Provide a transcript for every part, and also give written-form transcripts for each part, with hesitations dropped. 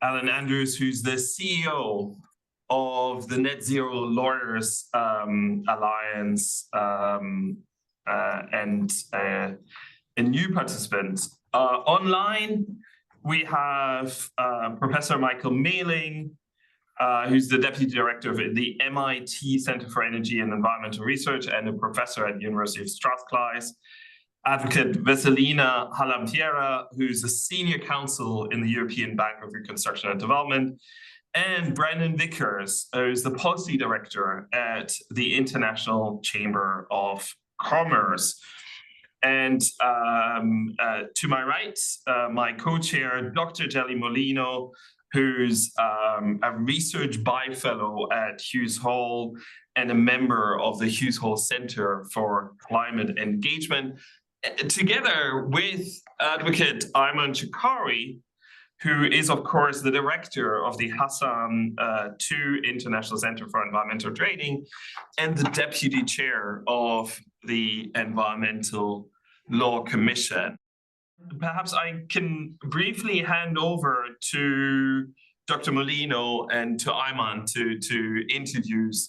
Alan Andrews, who's the CEO of the Net Zero Lawyers Alliance, and a new participant. Online, we have Professor Michael Mehling, who's the Deputy Director of the MIT Center for Energy and Environmental Research and a professor at the University of Strathclyde. Advocate Veselina Halampiera, who's a Senior Counsel in the European Bank of Reconstruction and Development, and Brandon Vickers, who's the Policy Director at the International Chamber of Commerce. And to my right, my co-chair, Dr. Jelly Molino, who's a research bi-fellow at Hughes Hall and a member of the Hughes Hall Center for Climate Engagement, together with Advocate Ayman Chakari, who is, of course, the director of the Hassan II International Center for Environmental Trading and the deputy chair of the Environmental Law Commission. Perhaps I can briefly hand over to Dr. Molino and to Ayman to introduce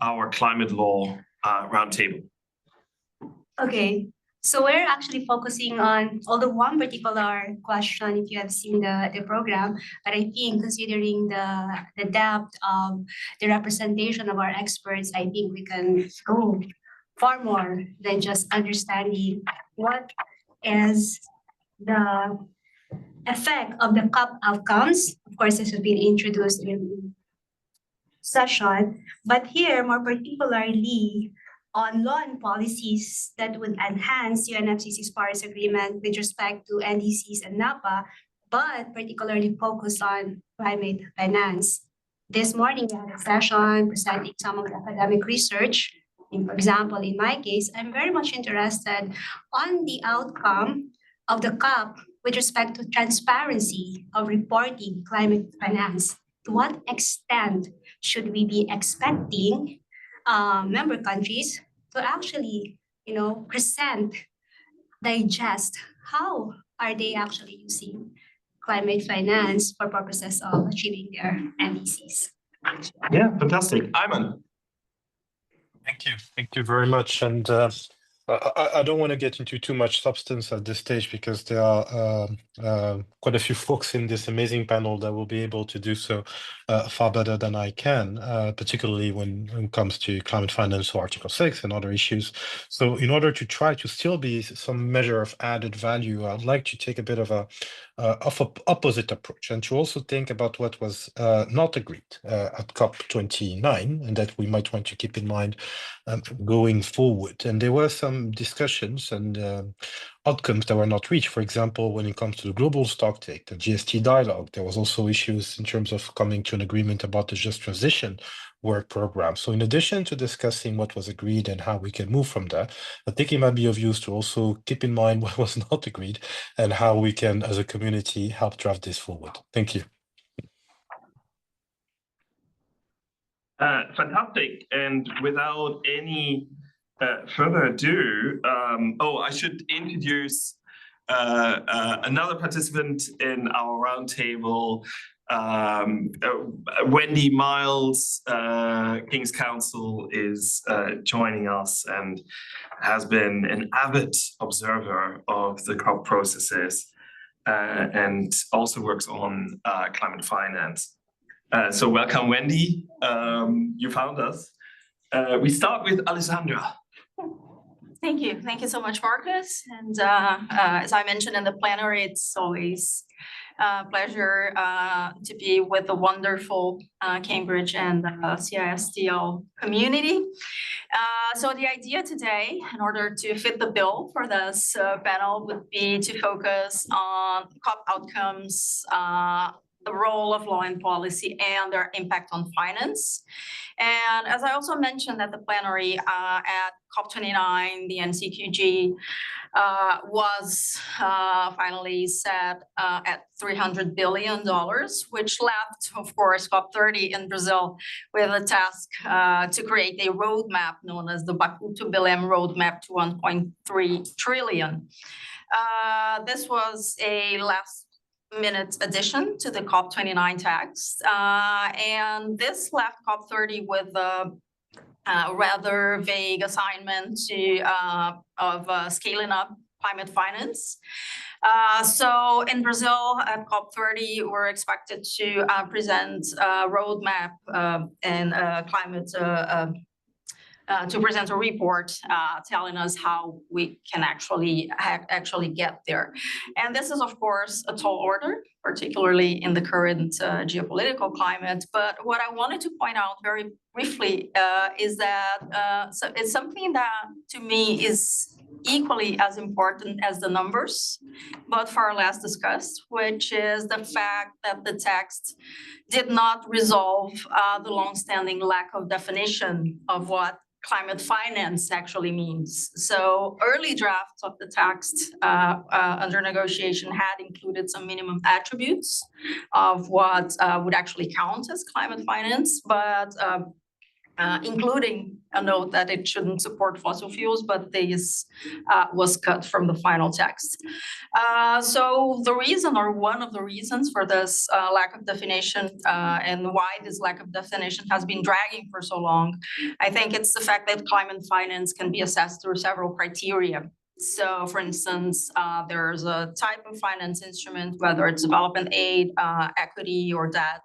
our climate law roundtable. Okay. So we're actually focusing on, although one particular question, if you have seen the program, but I think considering the depth of the representation of our experts, I think we can go far more than just understanding what is the effect of the COP outcomes. Of course, this has been introduced in the session, but here more particularly on law and policies that would enhance UNFCCC's Paris Agreement with respect to NDCs and NAPA, but particularly focus on climate finance. This morning, we had a session presenting some of the academic research. For example, in my case, I'm very much interested on the outcome of the COP with respect to transparency of reporting climate finance. To what extent should we be expecting member countries to actually, present, digest, how are they actually using climate finance for purposes of achieving their NDCs? Yeah, fantastic. Ayman. Thank you very much. And I don't want to get into too much substance at this stage because there are quite a few folks in this amazing panel that will be able to do so far better than I can, particularly when it comes to climate finance or Article 6 and other issues. So in order to try to still be some measure of added value, I'd like to take a bit of a opposite approach and to also think about what was not agreed at COP29 and that we might want to keep in mind going forward. And there were some discussions and outcomes that were not reached. For example, when it comes to the global stocktake, the GST dialogue, there was also issues in terms of coming to an agreement about the just transition work program. So in addition to discussing what was agreed and how we can move from there, I think it might be of use to also keep in mind what was not agreed and how we can, as a community, help drive this forward. Thank you. Fantastic. And without any further ado, I should introduce another participant in our roundtable, Wendy Miles, King's Counsel, is joining us and has been an avid observer of the COP processes and also works on climate finance. So welcome, Wendy. You found us. We start with Alessandra. Thank you. Thank you so much, Marcus. And as I mentioned in the plenary, it's always a pleasure to be with the wonderful Cambridge and CISDL community. So the idea today, in order to fit the bill for this panel, would be to focus on COP outcomes, the role of law and policy and their impact on finance. And as I also mentioned at the plenary at COP29, the NCQG was finally set at $300 billion, which left, of course, COP30 in Brazil with a task to create a roadmap known as the Baku to Belém roadmap to 1.3 trillion. This was a last-minute addition to the COP29 text, and this left COP30 with a rather vague assignment of scaling up climate finance. So in Brazil at COP30, we're expected to present a roadmap and climate to present a report telling us how we can actually get there. And this is, of course, a tall order, particularly in the current geopolitical climate. But what I wanted to point out very briefly is that it's something that, to me, is equally as important as the numbers, but far less discussed, which is the fact that the text did not resolve the longstanding lack of definition of what climate finance actually means. So early drafts of the text under negotiation had included some minimum attributes of what would actually count as climate finance, but including a note that it shouldn't support fossil fuels, but this was cut from the final text. So the reason, or one of the reasons for this lack of definition and why this lack of definition has been dragging for so long, I think it's the fact that climate finance can be assessed through several criteria. So for instance, there's a type of finance instrument, whether it's development aid, equity, or debt,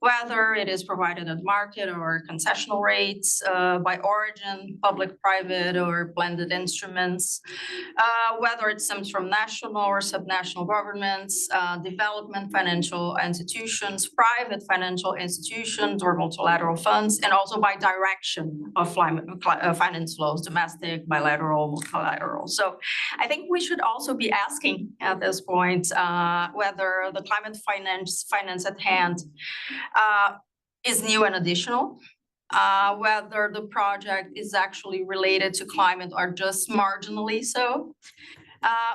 whether it is provided at market or concessional rates, by origin, public, private, or blended instruments, whether it stems from national or subnational governments, development financial institutions, private financial institutions, or multilateral funds, and also by direction of finance flows, domestic, bilateral, multilateral. So I think we should also be asking at this point whether the climate finance at hand is new and additional, whether the project is actually related to climate or just marginally so,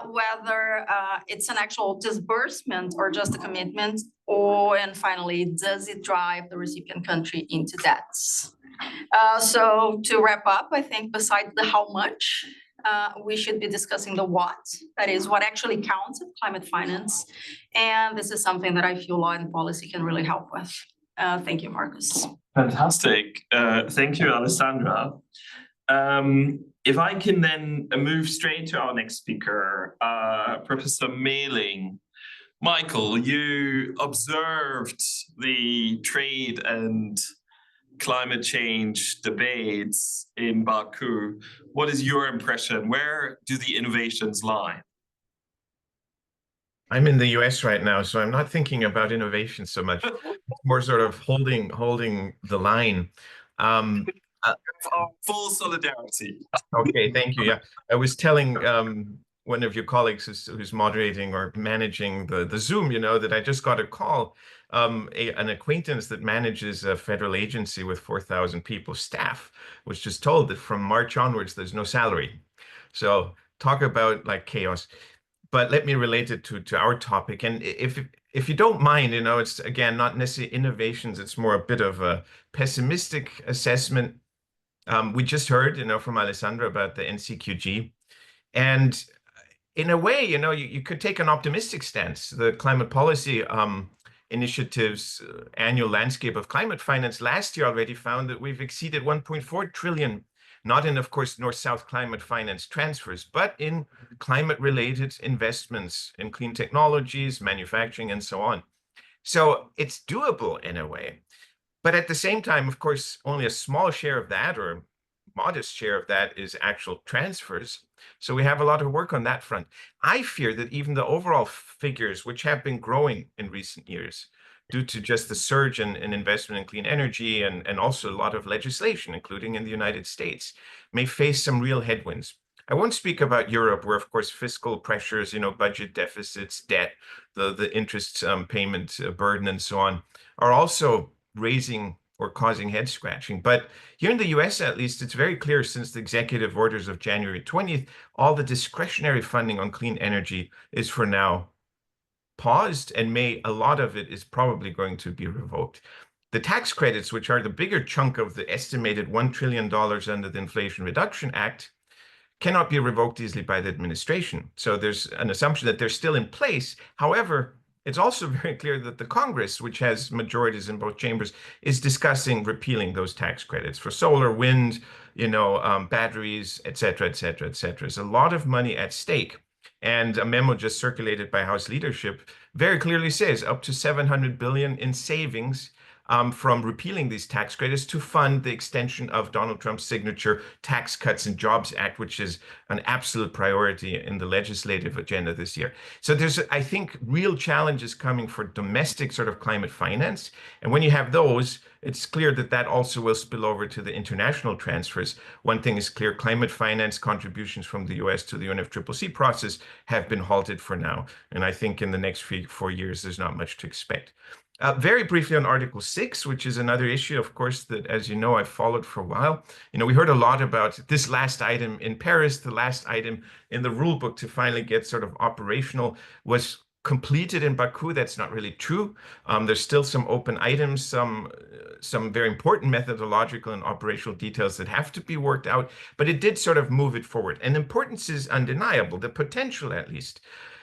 whether it's an actual disbursement or just a commitment, and finally, does it drive the recipient country into debts? So to wrap up, I think besides the how much, we should be discussing the what, that is what actually counts as climate finance. And this is something that I feel law and policy can really help with. Thank you, Marcus. Fantastic. Thank you, Alessandra. If I can then move straight to our next speaker, Professor Mehling. Michael, you observed the trade and climate change debates in Baku. What is your impression? Where do the innovations lie? I'm in the US right now, so I'm not thinking about innovation so much. More sort of holding the line. Full solidarity. Okay, thank you. Yeah, I was telling one of your colleagues who's moderating or managing the Zoom, that I just got a call. An acquaintance that manages a federal agency with 4,000 people staff was just told that from March onwards, there's no salary. So talk about like chaos. But let me relate it to our topic. And if you don't mind, it's again, not necessarily innovations, it's more a bit of a pessimistic assessment. We just heard, from Alessandra about the NCQG. And in a way, you could take an optimistic stance. The climate policy initiative's annual landscape of climate finance last year already found that we've exceeded 1.4 trillion, not in, of course, North-South climate finance transfers, but in climate-related investments in clean technologies, manufacturing, and so on. So it's doable in a way. But at the same time, of course, only a small share of that, or modest share of that, is actual transfers. So we have a lot of work on that front. I fear that even the overall figures, which have been growing in recent years due to just the surge in investment in clean energy and also a lot of legislation, including in the United States, may face some real headwinds. I won't speak about Europe, where, of course, fiscal pressures, budget deficits, debt, the interest payment burden, and so on, are also raising or causing head scratching. But here in the US, at least, it's very clear since the executive orders of January 20th, all the discretionary funding on clean energy is for now paused, and a lot of it is probably going to be revoked. The tax credits, which are the bigger chunk of the estimated $1 trillion under the Inflation Reduction Act, cannot be revoked easily by the administration. So there's an assumption that they're still in place. However, it's also very clear that the Congress, which has majorities in both chambers, is discussing repealing those tax credits for solar, wind, batteries, et cetera, et cetera, et cetera. There's a lot of money at stake. And a memo just circulated by House leadership very clearly says up to 700 billion in savings from repealing these tax credits to fund the extension of Donald Trump's signature Tax Cuts and Jobs Act, which is an absolute priority in the legislative agenda this year. So there's, I think, real challenges coming for domestic sort of climate finance. And when you have those, it's clear that that also will spill over to the international transfers. One thing is clear, climate finance contributions from the US to the UNFCCC process have been halted for now. And I think in the next 4 years, there's not much to expect. Very briefly on Article 6, which is another issue, of course, that, as you know, I've followed for a while. We heard a lot about this last item in Paris. The last item in the rule book to finally get sort of operational was completed in Baku. That's not really true. There's still some open items, some very important methodological and operational details that have to be worked out, but it did sort of move it forward. And the importance is undeniable, the potential at least.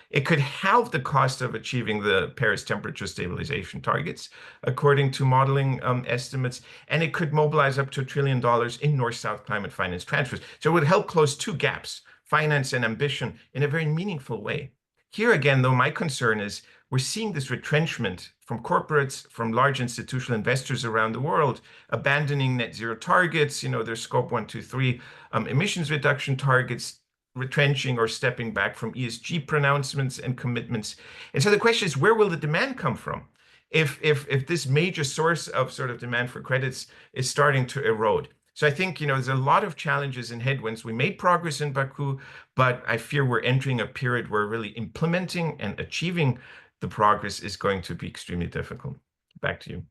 It could halve the cost of achieving the Paris temperature stabilization targets, according to modeling estimates, and it could mobilize up to $1 trillion in North-South climate finance transfers. So it would help close two gaps, finance and ambition, in a very meaningful way. Here again, though, my concern is we're seeing this retrenchment from corporates, from large institutional investors around the world, abandoning net zero targets, their scope 1, 2, 3 emissions reduction targets, retrenching or stepping back from ESG pronouncements and commitments. And so the question is, where will the demand come from? If this major source of sort of demand for credits is starting to erode. So I think, there's a lot of challenges and headwinds. We made progress in Baku, but I fear we're entering a period where really implementing and achieving the progress is going to be extremely difficult. Back to you.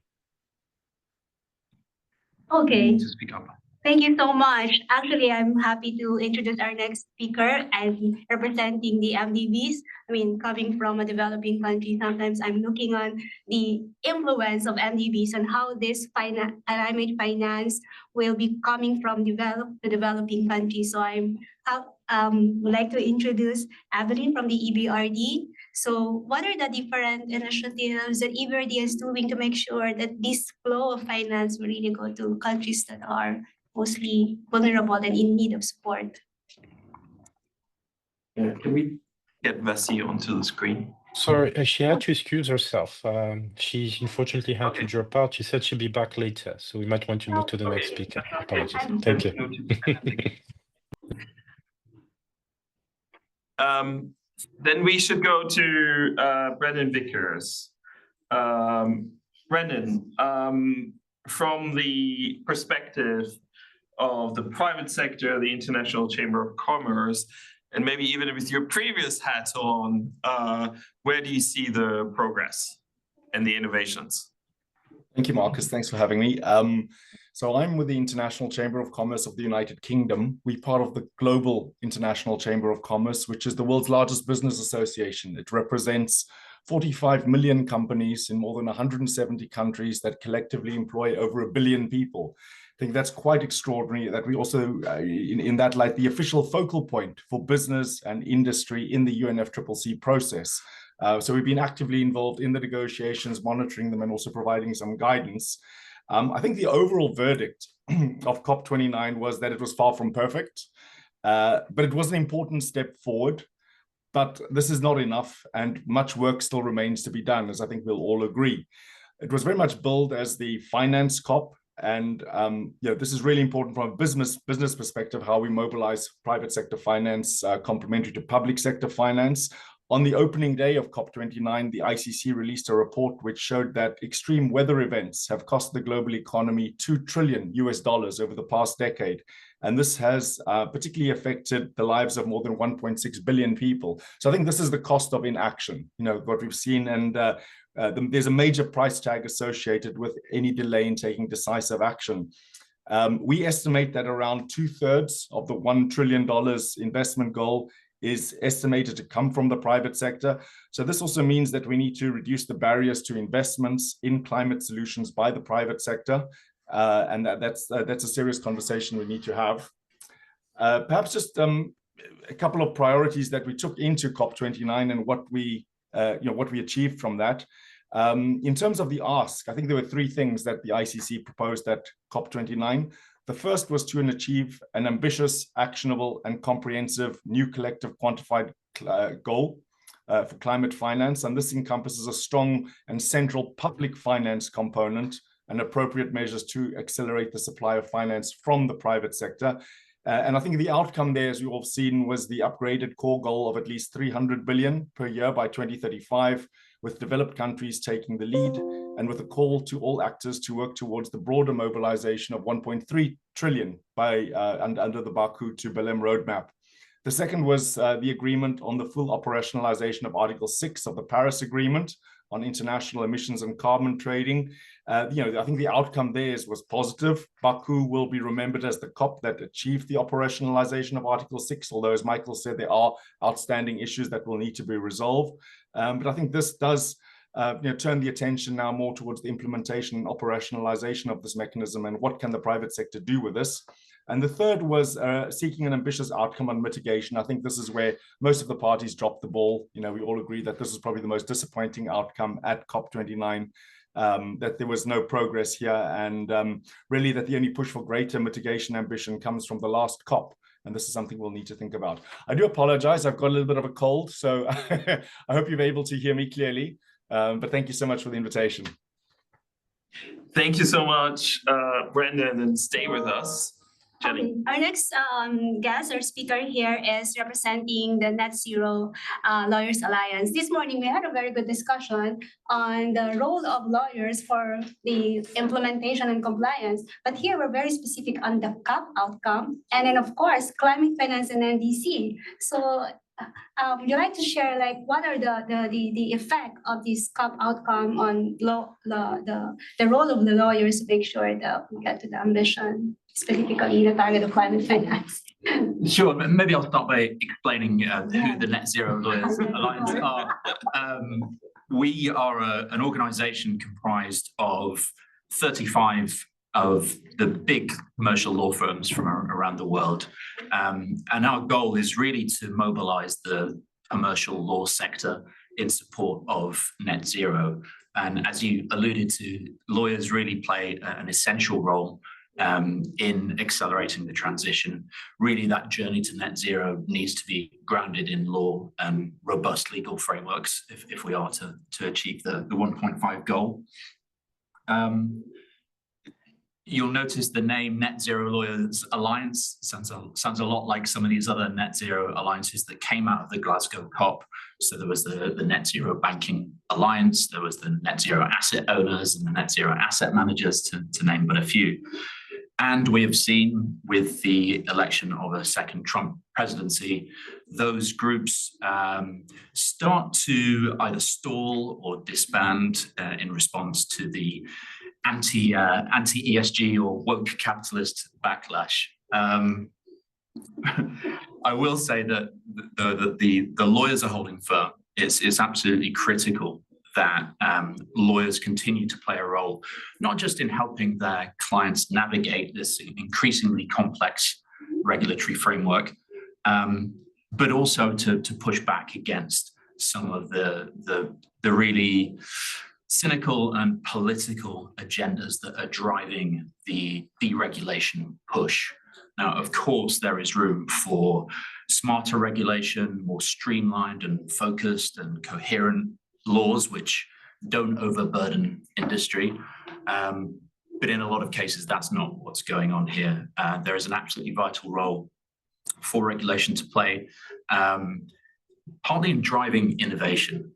Okay. To speak up. Thank you so much. Actually, I'm happy to introduce our next speaker. I'm representing the MDBs. Coming from a developing country, sometimes I'm looking on the influence of MDBs and how this climate finance will be coming from the developing countries. So I would like to introduce Evelyn from the EBRD. So what are the different initiatives that EBRD is doing to make sure that this flow of finance will really go to countries that are mostly vulnerable and in need of support? Can we get Vessi onto the screen? Sorry, she had to excuse herself. She unfortunately had to drop out. She said she'll be back later, so we might want to move to the next speaker. Apologies. Thank you. Then we should go to Brennan Vickers. Brennan, from the perspective of the private sector, the International Chamber of Commerce, and maybe even with your previous hat on, where do you see the progress and the innovations? Thank you, Marcus. Thanks for having me. So I'm with the International Chamber of Commerce of the United Kingdom. We're part of the Global International Chamber of Commerce, which is the world's largest business association. It represents 45 million companies in more than 170 countries that collectively employ over 1 billion people. I think that's quite extraordinary that we also, in that light, the official focal point for business and industry in the UNFCCC process. So we've been actively involved in the negotiations, monitoring them, and also providing some guidance. I think the overall verdict of COP29 was that it was far from perfect, but it was an important step forward. But this is not enough, and much work still remains to be done, as I think we'll all agree. It was very much billed as the finance COP, and this is really important from a business perspective, how we mobilize private sector finance complementary to public sector finance. On the opening day of COP29, the ICC released a report which showed that extreme weather events have cost the global economy $2 trillion over the past decade. And this has particularly affected the lives of more than 1.6 billion people. So I think this is the cost of inaction, what we've seen. And there's a major price tag associated with any delay in taking decisive action. We estimate that around 2/3 of the $1 trillion investment goal is estimated to come from the private sector. So this also means that we need to reduce the barriers to investments in climate solutions by the private sector. And that's a serious conversation we need to have. Perhaps just a couple of priorities that we took into COP29 and what we achieved from that. In terms of the ask, I think there were three things that the ICC proposed at COP29. The first was to achieve an ambitious, actionable, and comprehensive new collective quantified goal for climate finance. And this encompasses a strong and central public finance component and appropriate measures to accelerate the supply of finance from the private sector. And I think the outcome there, as you all have seen, was the upgraded core goal of at least 300 billion per year by 2035, with developed countries taking the lead, and with a call to all actors to work towards the broader mobilization of 1.3 trillion by under the Baku to Belém roadmap. The second was the agreement on the full operationalization of Article 6 of the Paris Agreement on international emissions and carbon trading. I think the outcome there was positive. Baku will be remembered as the COP that achieved the operationalization of Article 6, although, as Michael said, there are outstanding issues that will need to be resolved. But I think this does turn the attention now more towards the implementation and operationalization of this mechanism and what can the private sector do with this. And the third was seeking an ambitious outcome on mitigation. I think this is where most of the parties dropped the ball. We all agree that this is probably the most disappointing outcome at COP29, that there was no progress here, and really that the only push for greater mitigation ambition comes from the last COP. And this is something we'll need to think about. I do apologize. I've got a little bit of a cold, so I hope you're able to hear me clearly. But thank you so much for the invitation. Thank you so much, Brendan, and stay with us. Jenny. Our next guest or speaker here is representing the Net Zero Lawyers Alliance. This morning, we had a very good discussion on the role of lawyers for the implementation and compliance. But here, we're very specific on the COP outcome. And then, of course, climate finance and NDC. So would you like to share, what are the effect of this COP outcome on the role of the lawyers to make sure that we get to the ambition, specifically the target of climate finance? Sure. Maybe I'll start by explaining who the Net Zero Lawyers Alliance are. We are an organization comprised of 35 of the big commercial law firms from around the world. And our goal is really to mobilize the commercial law sector in support of net zero. And as you alluded to, lawyers really play an essential role in accelerating the transition. Really, that journey to net zero needs to be grounded in law and robust legal frameworks if we are to achieve the 1.5 goal. You'll notice the name Net Zero Lawyers Alliance sounds a lot like some of these other net zero alliances that came out of the Glasgow COP. So there was the Net Zero Banking Alliance, there was the Net Zero Asset Owners and the Net Zero Asset Managers, to name but a few. And we have seen with the election of a second Trump presidency, those groups start to either stall or disband in response to the anti-ESG or woke capitalist backlash. I will say that the lawyers are holding firm. It's absolutely critical that lawyers continue to play a role, not just in helping their clients navigate this increasingly complex regulatory framework, but also to push back against some of the really cynical and political agendas that are driving the deregulation push. Now, of course, there is room for smarter regulation, more streamlined and focused and coherent laws which don't overburden industry. But in a lot of cases, that's not what's going on here. There is an absolutely vital role for regulation to play, partly in driving innovation.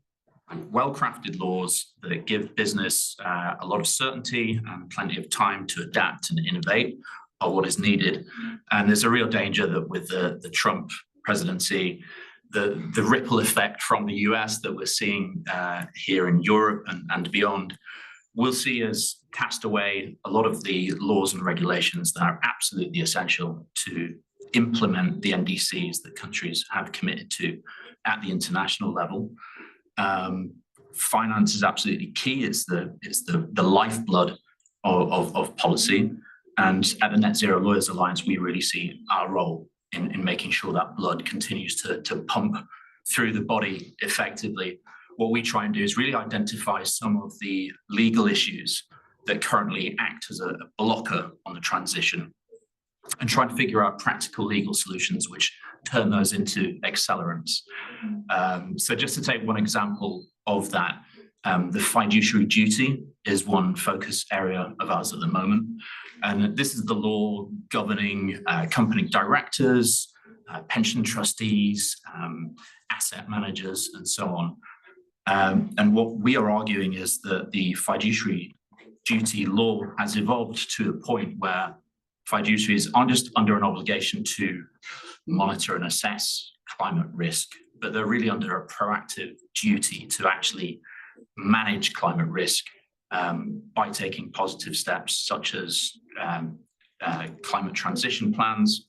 Well-crafted laws that give business a lot of certainty and plenty of time to adapt and innovate are what is needed. And there's a real danger that with the Trump presidency, the ripple effect from the US that we're seeing here in Europe and beyond, we'll see us cast away a lot of the laws and regulations that are absolutely essential to implement the NDCs that countries have committed to at the international level. Finance is absolutely key. It's the lifeblood of policy. And at the Net Zero Lawyers Alliance, we really see our role in making sure that blood continues to pump through the body effectively. What we try and do is really identify some of the legal issues that currently act as a blocker on the transition, and try and figure out practical legal solutions which turn those into accelerants. So just to take one example of that, the fiduciary duty is one focus area of ours at the moment. And this is the law governing company directors, pension trustees, asset managers, and so on. And what we are arguing is that the fiduciary duty law has evolved to a point where fiduciaries aren't just under an obligation to monitor and assess climate risk, but they're really under a proactive duty to actually manage climate risk by taking positive steps such as climate transition plans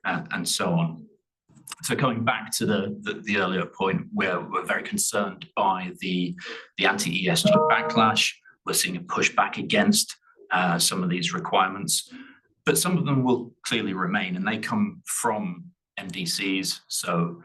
and so on. So going back to the earlier point, where we're very concerned by the anti-ESG backlash, we're seeing a pushback against some of these requirements, but some of them will clearly remain, and they come from NDCs, so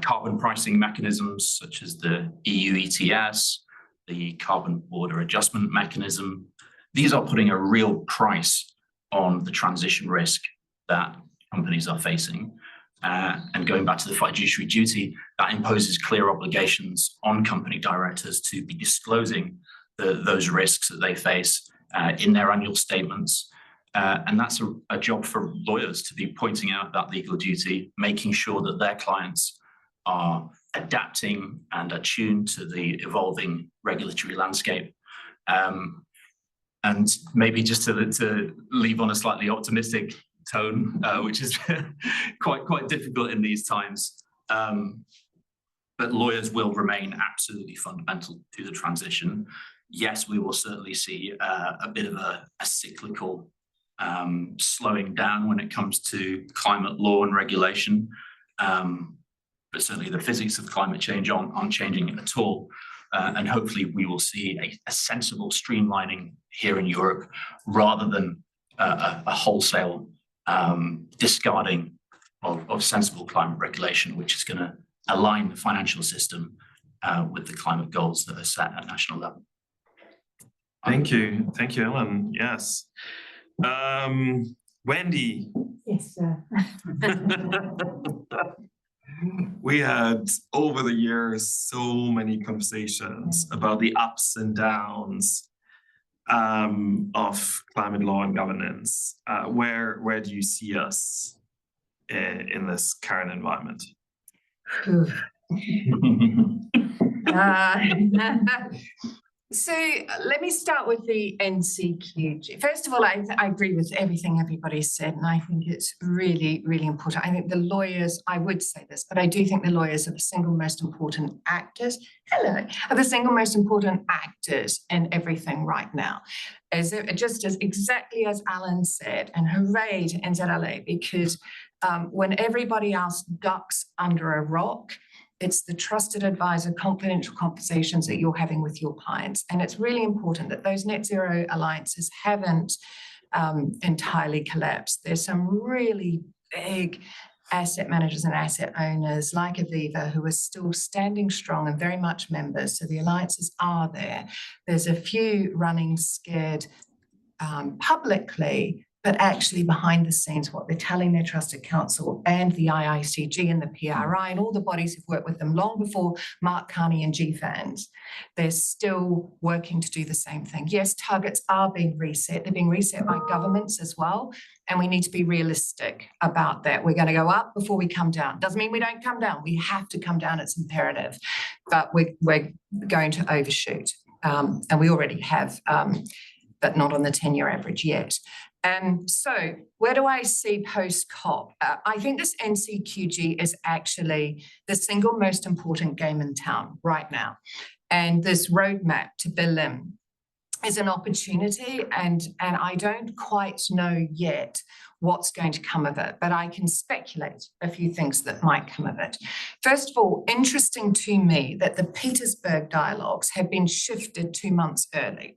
carbon pricing mechanisms such as the EU ETS, the carbon border adjustment mechanism. These are putting a real price on the transition risk that companies are facing. And going back to the fiduciary duty, that imposes clear obligations on company directors to be disclosing those risks that they face in their annual statements. And that's a job for lawyers to be pointing out that legal duty, making sure that their clients are adapting and attuned to the evolving regulatory landscape. And maybe just to leave on a slightly optimistic tone, which is quite difficult in these times. But lawyers will remain absolutely fundamental to the transition. Yes, we will certainly see a bit of a cyclical slowing down when it comes to climate law and regulation. But certainly the physics of climate change aren't changing at all. And hopefully we will see a sensible streamlining here in Europe rather than a wholesale discarding of sensible climate regulation, which is going to align the financial system with the climate goals that are set at national level. Thank you, Ellen. Yes. Wendy. Yes, sir. We had over the years so many conversations about the ups and downs of climate law and governance. Where do you see us in this current environment? So let me start with the NCQG. First of all, I agree with everything everybody said, and I think it's really, really important. I think the lawyers, I would say this, but I do think the lawyers are the single most important actors. Are the single most important actors in everything right now. Just as exactly as Alan said, and hooray to NZLA, because when everybody else ducks under a rock, it's the trusted advisor, confidential conversations that you're having with your clients. And it's really important that those net zero alliances haven't entirely collapsed. There's some really big asset managers and asset owners like Aviva who are still standing strong and very much members. So the alliances are there. There's a few running scared publicly, but actually behind the scenes, what they're telling their trusted counsel and the IICG and the PRI and all the bodies who've worked with them long before Mark Carney and GFANS, they're still working to do the same thing. Yes, targets are being reset. They're being reset by governments as well. And we need to be realistic about that. We're going to go up before we come down. Doesn't mean we don't come down. We have to come down. It's imperative. But we're going to overshoot. And we already have, but not on the 10-year average yet. So where do I see post-COP? I think this NCQG is actually the single most important game in town right now. And this roadmap to Berlin is an opportunity, and I don't quite know yet what's going to come of it, but I can speculate a few things that might come of it. First of all, interesting to me that the Petersburg dialogues have been shifted 2 months early.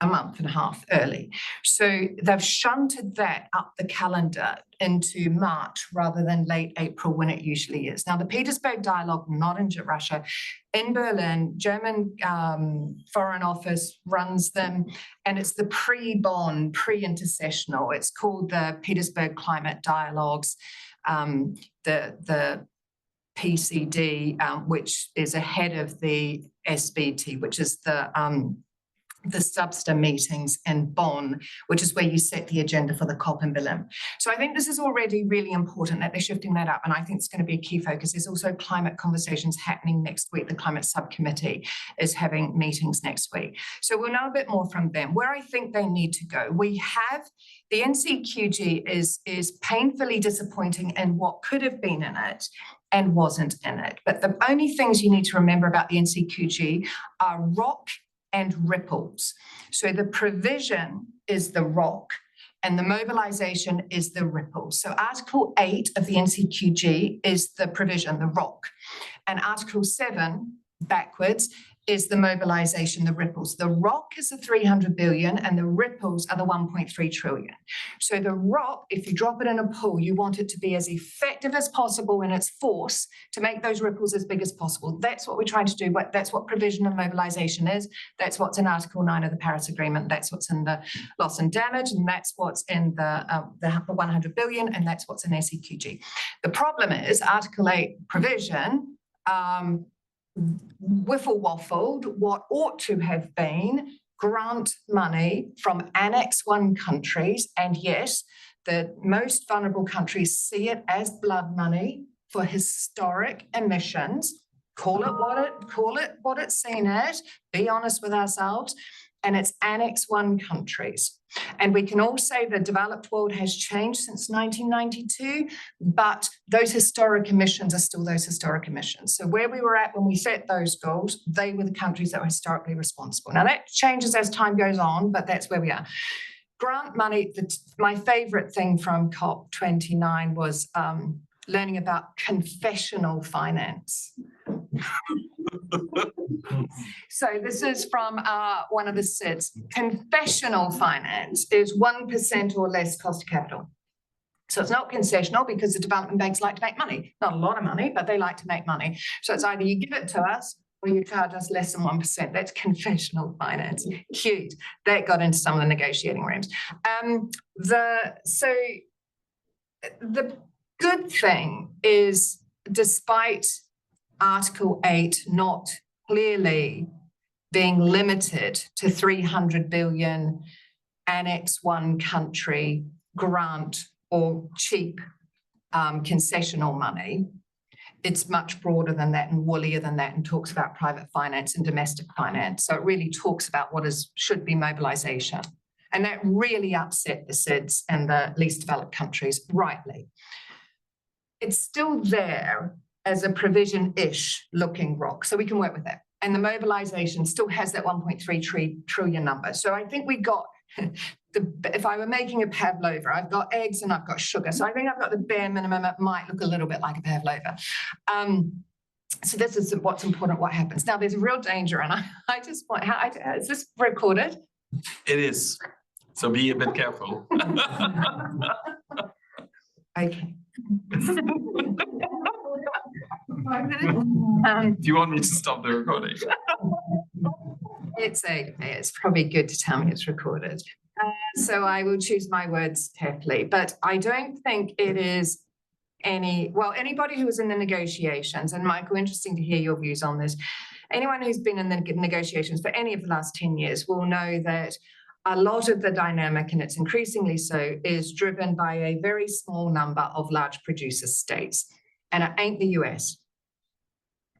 a month and a half early. So they've shunted that up the calendar into March rather than late April when it usually is. Now, the Petersberg Dialogue, not in Russia, in Berlin, German Foreign Office runs them, and it's the pre-Bonn, pre-intercessional. It's called the Petersberg Climate Dialogues, the PCD, which is ahead of the SBT, which is the SUBSTA meetings in Bonn, which is where you set the agenda for the COP in Berlin. So I think this is already really important that they're shifting that up, and I think it's going to be a key focus. There's also climate conversations happening next week. The climate subcommittee is having meetings next week. So we'll know a bit more from them. Where I think they need to go, we have the NCQG is painfully disappointing in what could have been in it and wasn't in it. But the only things you need to remember about the NCQG are ROC and ripples. So the provision is the ROC and the mobilization is the ripples. So Article 8 of the NCQG is the provision, the ROC, and Article 7 backwards is the mobilization, the ripples. The ROC is the 300 billion and the ripples are the 1.3 trillion. So the ROC, if you drop it in a pool, you want it to be as effective as possible in its force to make those ripples as big as possible. That's what we're trying to do. That's what provision of mobilization is. That's what's in Article 9 of the Paris Agreement. That's what's in the loss and damage, and that's what's in the 100 billion, and that's what's in NCQG. The problem is Article 8 provision wiffle waffled what ought to have been grant money from Annex 1 countries, and yes, the most vulnerable countries see it as blood money for historic emissions. Call it what it's seen as, be honest with ourselves, and it's Annex 1 countries. And we can all say the developed world has changed since 1992, but those historic emissions are still those historic emissions. So where we were at when we set those goals, they were the countries that were historically responsible. Now that changes as time goes on, but that's where we are. Grant money, my favorite thing from COP29 was learning about confessional finance. So this is from one of the SIDs. Confessional finance is 1% or less cost of capital. So it's not concessional because the development banks like to make money. Not a lot of money, but they like to make money. So it's either you give it to us or you charge us less than 1%. That's confessional finance. Cute. That got into some of the negotiating rooms. So the good thing is, despite Article 8 not clearly being limited to 300 billion Annex 1 country grant or cheap concessional money, it's much broader than that and woollier than that and talks about private finance and domestic finance. So it really talks about what should be mobilization. And that really upset the SIDs and the least developed countries, rightly. It's still there as a provision-ish looking ROC, so we can work with that. And the mobilization still has that 1.3 trillion number. So I think we got, if I were making a pavlova, I've got eggs and I've got sugar. So I think I've got the bare minimum. It might look a little bit like a pavlova. So this is what's important, what happens. Now there's a real danger, and I just want, is this recorded? It is, so be a bit careful. Okay. Do you want me to stop the recording? It's okay. It's probably good to tell me it's recorded. So I will choose my words carefully, but I don't think it is anybody who was in the negotiations, and Michael, interesting to hear your views on this. Anyone who's been in the negotiations for any of the last 10 years will know that a lot of the dynamic, and it's increasingly so, is driven by a very small number of large producer states, and it ain't the US.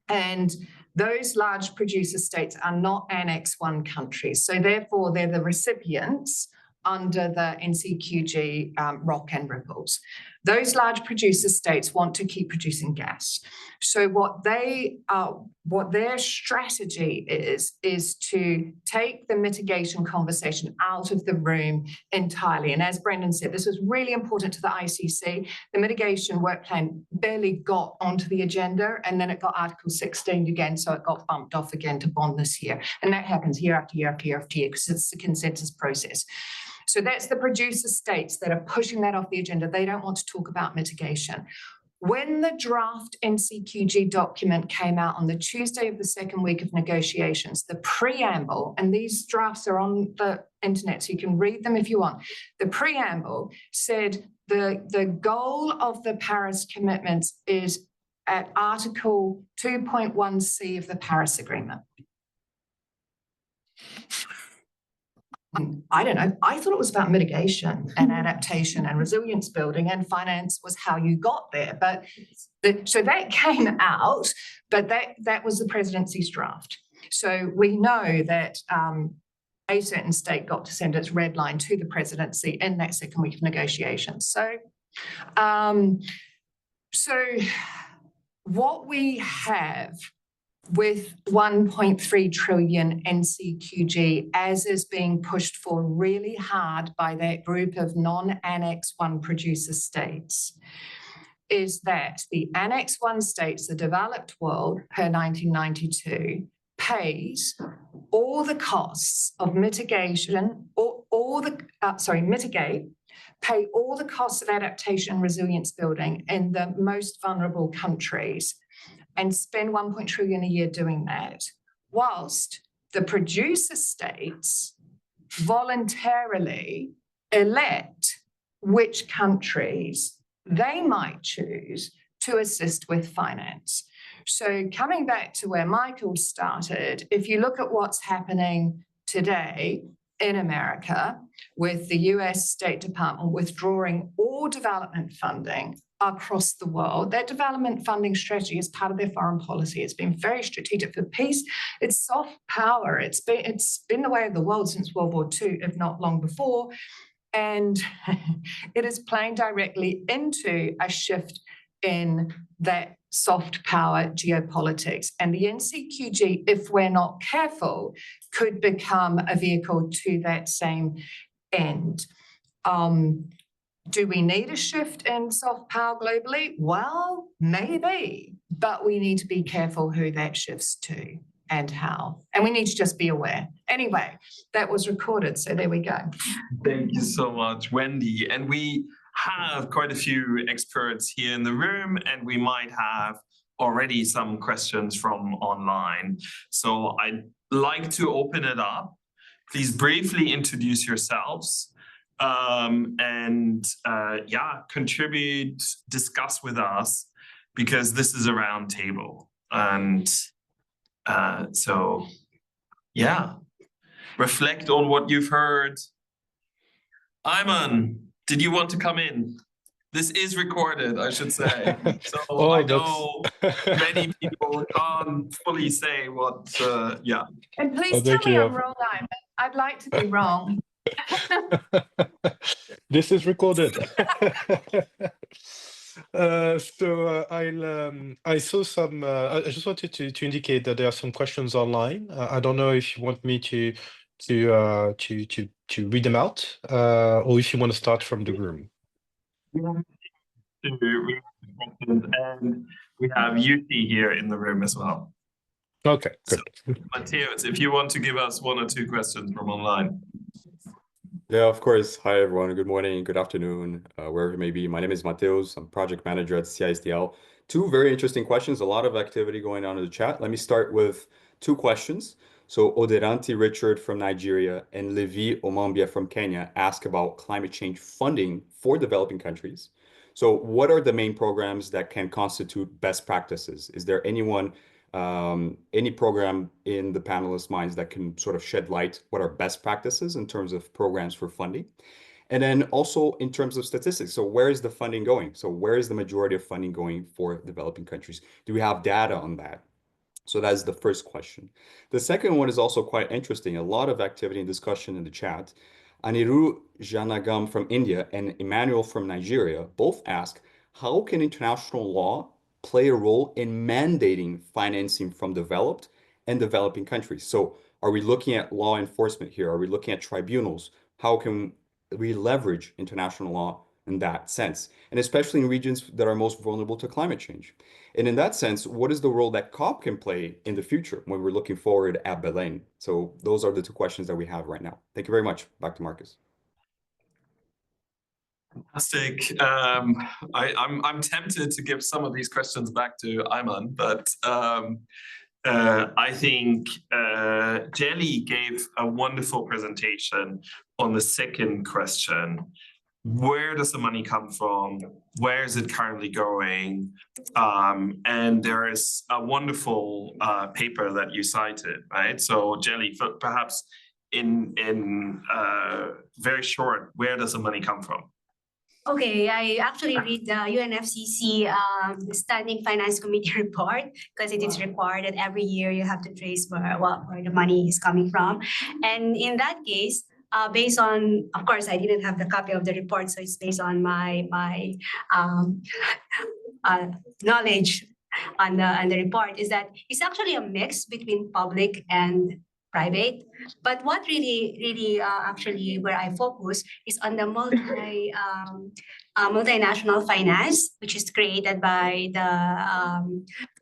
And those large producer states are not Annex 1 countries. So therefore, they're the recipients under the NCQG ROC and ripples. Those large producer states want to keep producing gas. So what their strategy is to take the mitigation conversation out of the room entirely. And as Brendan said, this was really important to the ICC. The mitigation work plan barely got onto the agenda, and then it got Article 16 again, so it got bumped off again to bond this year. And that happens year after year after year after year because it's the consensus process. So that's the producer states that are pushing that off the agenda. They don't want to talk about mitigation. When the draft NCQG document came out on the Tuesday of the second week of negotiations, the preamble, and these drafts are on the internet, so you can read them if you want. The preamble said the goal of the Paris commitments is at Article 2.1c of the Paris Agreement. I don't know. I thought it was about mitigation and adaptation and resilience building, and finance was how you got there. But so that came out, but that was the presidency's draft. So we know that a certain state got to send its red line to the presidency in that second week of negotiations. So, what we have with 1.3 trillion NCQG, as is being pushed for really hard by that group of non-Annex 1 producer states, is that the Annex 1 states, the developed world, per 1992, pays all the costs of mitigation, pay all the costs of adaptation and resilience building in the most vulnerable countries, and spend 1 trillion a year doing that, whilst the producer states voluntarily elect which countries they might choose to assist with finance. So coming back to where Michael started, if you look at what's happening today in America with the US State Department withdrawing all development funding across the world, that development funding strategy is part of their foreign policy. It's been very strategic for peace. It's soft power. It's been the way of the world since World War II, if not long before. And it is playing directly into a shift in that soft power geopolitics. And the NCQG, if we're not careful, could become a vehicle to that same end. Do we need a shift in soft power globally? Well, maybe, but we need to be careful who that shifts to and how. And we need to just be aware. Anyway, that was recorded, so there we go. Thank you so much, Wendy. And we have quite a few experts here in the room, and we might have already some questions from online. So I'd like to open it up. Please briefly introduce yourselves. Contribute, discuss with us, because this is a round table. And reflect on what you've heard. Ayman, did you want to come in? This is recorded, I should say. So I know many people can't fully say what, And please tell me I'm wrong, Ayman. I'd like to be wrong. This is recorded. I saw some. I just wanted to indicate that there are some questions online. I don't know if you want me to read them out, or if you want to start from the room. And we have Yuti here in the room as well. Okay, good. So, Matthias, if you want to give us one or two questions from online. Yeah, of course. Hi, everyone. Good morning, good afternoon, wherever you may be. My name is Mateus. I'm project manager at CISDL. Two very interesting questions, a lot of activity going on in the chat. Let me start with two questions. So Oderanti Richard from Nigeria and Levi Omambia from Kenya ask about climate change funding for developing countries. So what are the main programs that can constitute best practices? Is there any program in the panelists' minds that can sort of shed light what are best practices in terms of programs for funding? And then also in terms of statistics, so where is the funding going? So where is the majority of funding going for developing countries? Do we have data on that? So that's the first question. The second one is also quite interesting. A lot of activity and discussion in the chat Anirudh Janagam from India and Emmanuel from Nigeria both ask, how can international law play a role in mandating financing from developed and developing countries? So are we looking at law enforcement here? Are we looking at tribunals? How can we leverage international law in that sense? And especially in regions that are most vulnerable to climate change. And in that sense, what is the role that COP can play in the future when we're looking forward at Belém? So those are the two questions that we have right now. Thank you very much. Back to Marcus. Fantastic. I'm tempted to give some of these questions back to Ayman, but I think Jelly gave a wonderful presentation on the second question. Where does the money come from? Where is it currently going? And there is a wonderful paper that you cited, right? So Jelly, perhaps in very short, where does the money come from? Okay, I actually read the UNFCCC Standing Finance Committee report because it is required that every year you have to trace where the money is coming from. And in that case, based on, of course, I didn't have the copy of the report, so it's based on my knowledge on the report, is that it's actually a mix between public and private. But what really actually where I focus is on the multinational finance, which is created by the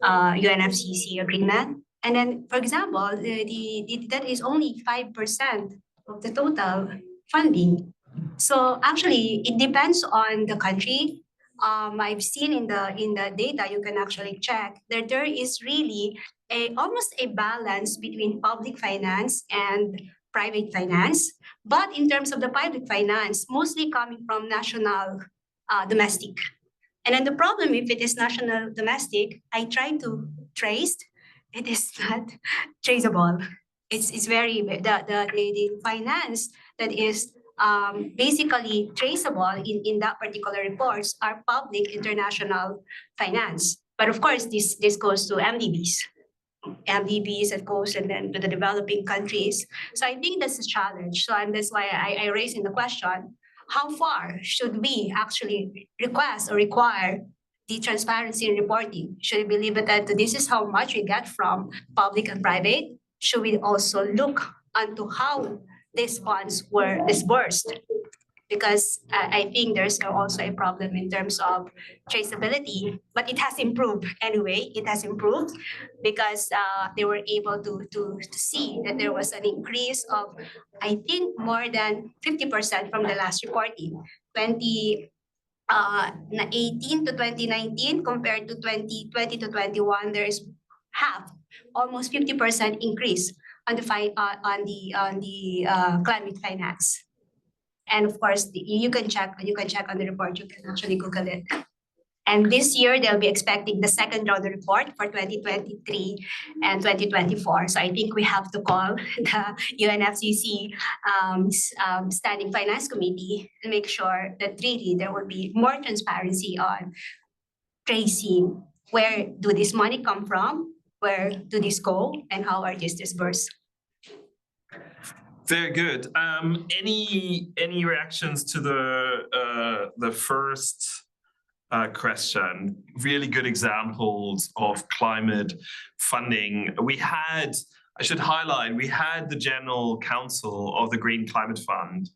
UNFCCC agreement. And then, for example, that is only 5% of the total funding. So actually, it depends on the country. I've seen in the data, you can actually check that there is really almost a balance between public finance and private finance. But in terms of the public finance, mostly coming from national domestic. And then the problem, if it is national domestic, I try to trace, it is not traceable. It's very, the finance that is basically traceable in that particular reports are public international finance. But of course, this goes to MDBs that goes and then to the developing countries. So I think that's a challenge. So and that's why I raised in the question, how far should we actually request or require the transparency in reporting? Should we believe that this is how much we get from public and private? Should we also look onto how these funds were disbursed? Because I think there's also a problem in terms of traceability, but it has improved anyway. It has improved because they were able to see that there was an increase of, I think, more than 50% from the last reporting. 2018 to 2019 compared to 2020 to 21, there is half, almost 50% increase on the climate finance. And of course, you can check on the report. You can actually Google it. And this year they'll be expecting the second round report for 2023 and 2024. So I think we have to call the UNFCCC Standing Finance Committee and make sure that really there will be more transparency on tracing where do this money come from, where do this go, and how are these disbursed. Very good. Any reactions to the first question? Really good examples of climate funding. I should highlight, we had the General Counsel of the Green Climate Fund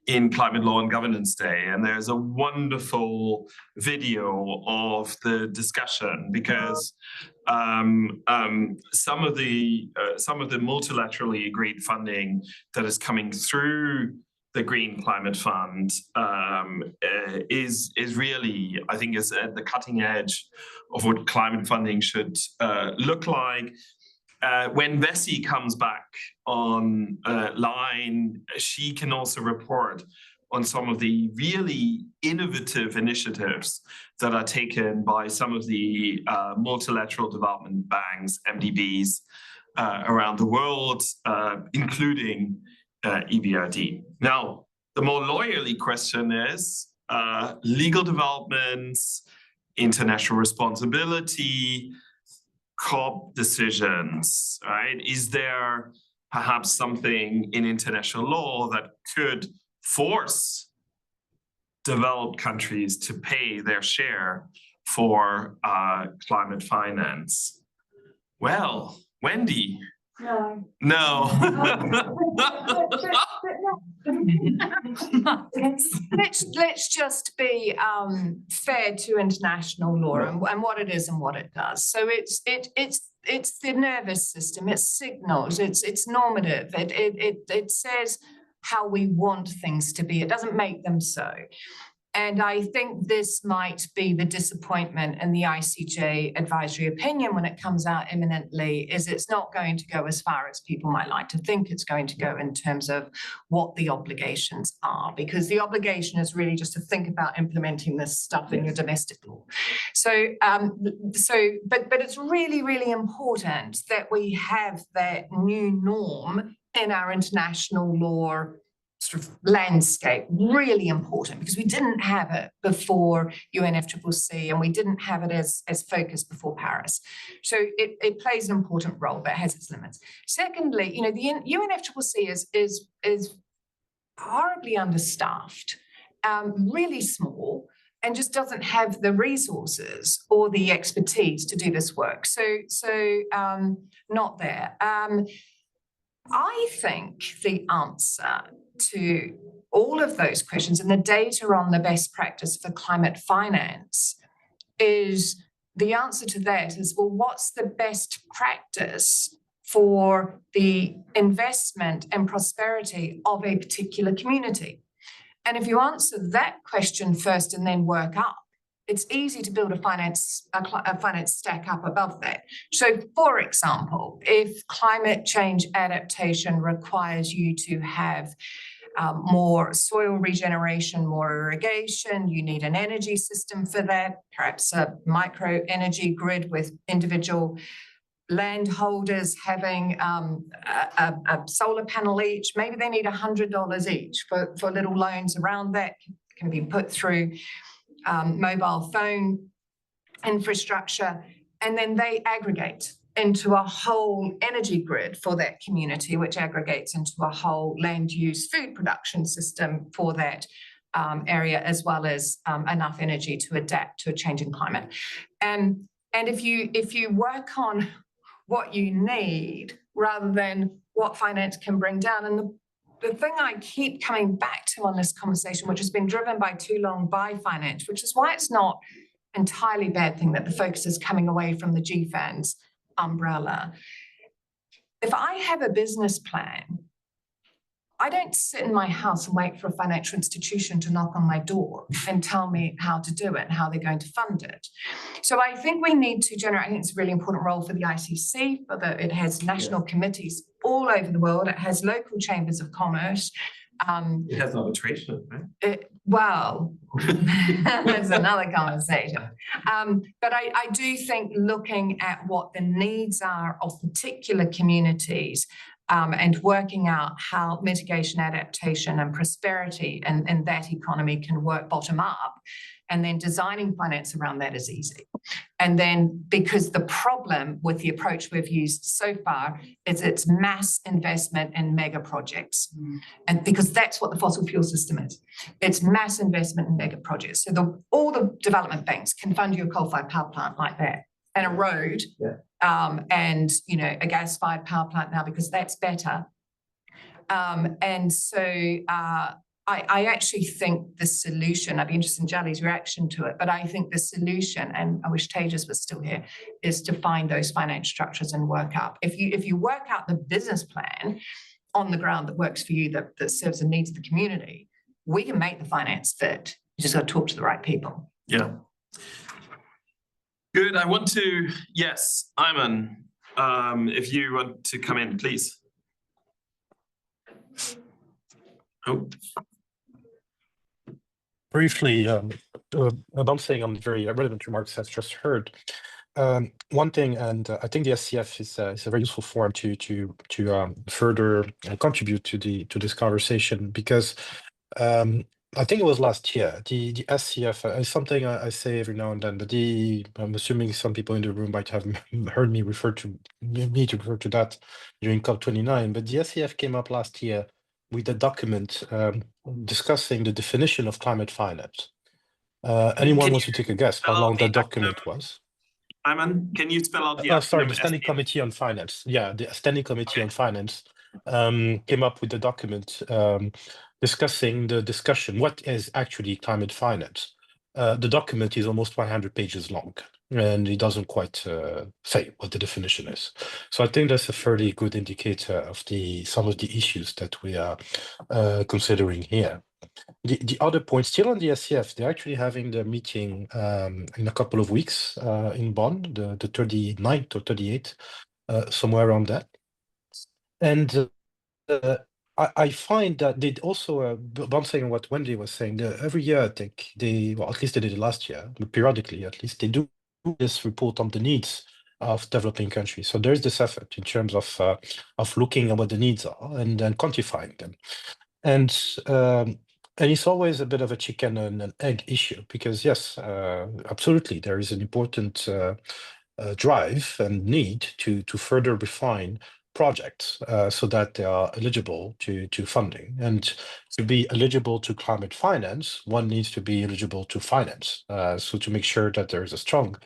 in Climate Law and Governance Day, and there's a wonderful video of the discussion because some of the multilaterally agreed funding that is coming through the Green Climate Fund is really, I think, is at the cutting edge of what climate funding should look like. When Vessi comes back on line, she can also report on some of the really innovative initiatives that are taken by some of the multilateral development banks, MDBs, around the world, including EBRD. Now, the more lawyerly question is legal developments, international responsibility, COP decisions, right? Is there perhaps something in international law that could force developed countries to pay their share for climate finance? Well, Wendy. No. Let's just be fair to international law and what it is and what it does. So it's the nervous system, it's signals, it's normative, it says how we want things to be. It doesn't make them so. And I think this might be the disappointment in the ICJ advisory opinion when it comes out imminently, is it's not going to go as far as people might like to think it's going to go in terms of what the obligations are, because the obligation is really just to think about implementing this stuff in your domestic law. So, but it's really, really important that we have that new norm in our international law sort of landscape, really important, because we didn't have it before UNFCCC and we didn't have it as focus before Paris. So it plays an important role, but it has its limits. Secondly, you know, the UNFCCC is horribly understaffed, really small, and just doesn't have the resources or the expertise to do this work. So not there. I think the answer to all of those questions and the data on the best practice for climate finance is, the answer to that is, well, what's the best practice for the investment and prosperity of a particular community? And if you answer that question first and then work up, it's easy to build a finance stack up above that. So, for example, if climate change adaptation requires you to have more soil regeneration, more irrigation, you need an energy system for that, perhaps a micro energy grid with individual landholders having a solar panel each. Maybe they need $100 each for little loans around that, can be put through mobile phone infrastructure, and then they aggregate into a whole energy grid for that community, which aggregates into a whole land use food production system for that area, as well as enough energy to adapt to a changing climate. And if you work on what you need rather than what finance can bring down, and the thing I keep coming back to on this conversation, which has been driven by too long by finance, which is why it's not entirely bad thing that the focus is coming away from the GFANS umbrella. If I have a business plan, I don't sit in my house and wait for a financial institution to knock on my door and tell me how to do it and how they're going to fund it. So I think we need to generate, I think it's a really important role for the ICC, it has national committees all over the world. It has local chambers of commerce. It has arbitration, right? Well, that's another conversation. But I do think looking at what the needs are of particular communities and working out how mitigation, adaptation, and prosperity and that economy can work bottom up, and then designing finance around that is easy. And then, because the problem with the approach we've used so far is it's mass investment in mega projects. And because that's what the fossil fuel system is. It's mass investment in mega projects. So all the development banks can fund you a coal-fired power plant like that, and a road, and a gas-fired power plant now, because that's better. And so I actually think the solution, I'd be interested in Jally's reaction to it, but I think the solution, and I wish Tejas was still here, is to find those finance structures and work up. If you work out the business plan on the ground that works for you, that serves the needs of the community, we can make the finance fit. You just got to talk to the right people. Yeah. Good. I want to, yes, Ayman, if you want to come in, please. Oh. Briefly, about saying on the very relevant remarks I've just heard. One thing, and I think the SCF is a very useful forum to further contribute to this conversation, because I think it was last year, the SCF is something I say every now and then, but I'm assuming some people in the room might have heard me refer to that during COP29, but the SCF came up last year with a document discussing the definition of climate finance. Anyone wants to take a guess how long that document was? Ayman, can you spell out the Sorry, the acronym Standing SDF? Committee on Finance. Yeah, the Standing Committee on Finance came up with a document discussing the discussion, what is actually climate finance? The document is almost 100 pages long, and it doesn't quite say what the definition is. So I think that's a fairly good indicator of some of the issues that we are considering here. The other point, still on the SCF, they're actually having the meeting in a couple of weeks in Bonn, the 39th or 38th, somewhere around that. And I find that they also, bouncing on what Wendy was saying, every year I think well, at least they did it last year, but periodically at least, they do this report on the needs of developing countries. So there's this effort in terms of looking at what the needs are and then quantifying them. And it's always a bit of a chicken and an egg issue, because yes, absolutely, there is an important drive and need to further refine projects so that they are eligible to funding. And to be eligible to climate finance, one needs to be eligible to finance. So to make sure that there is a strong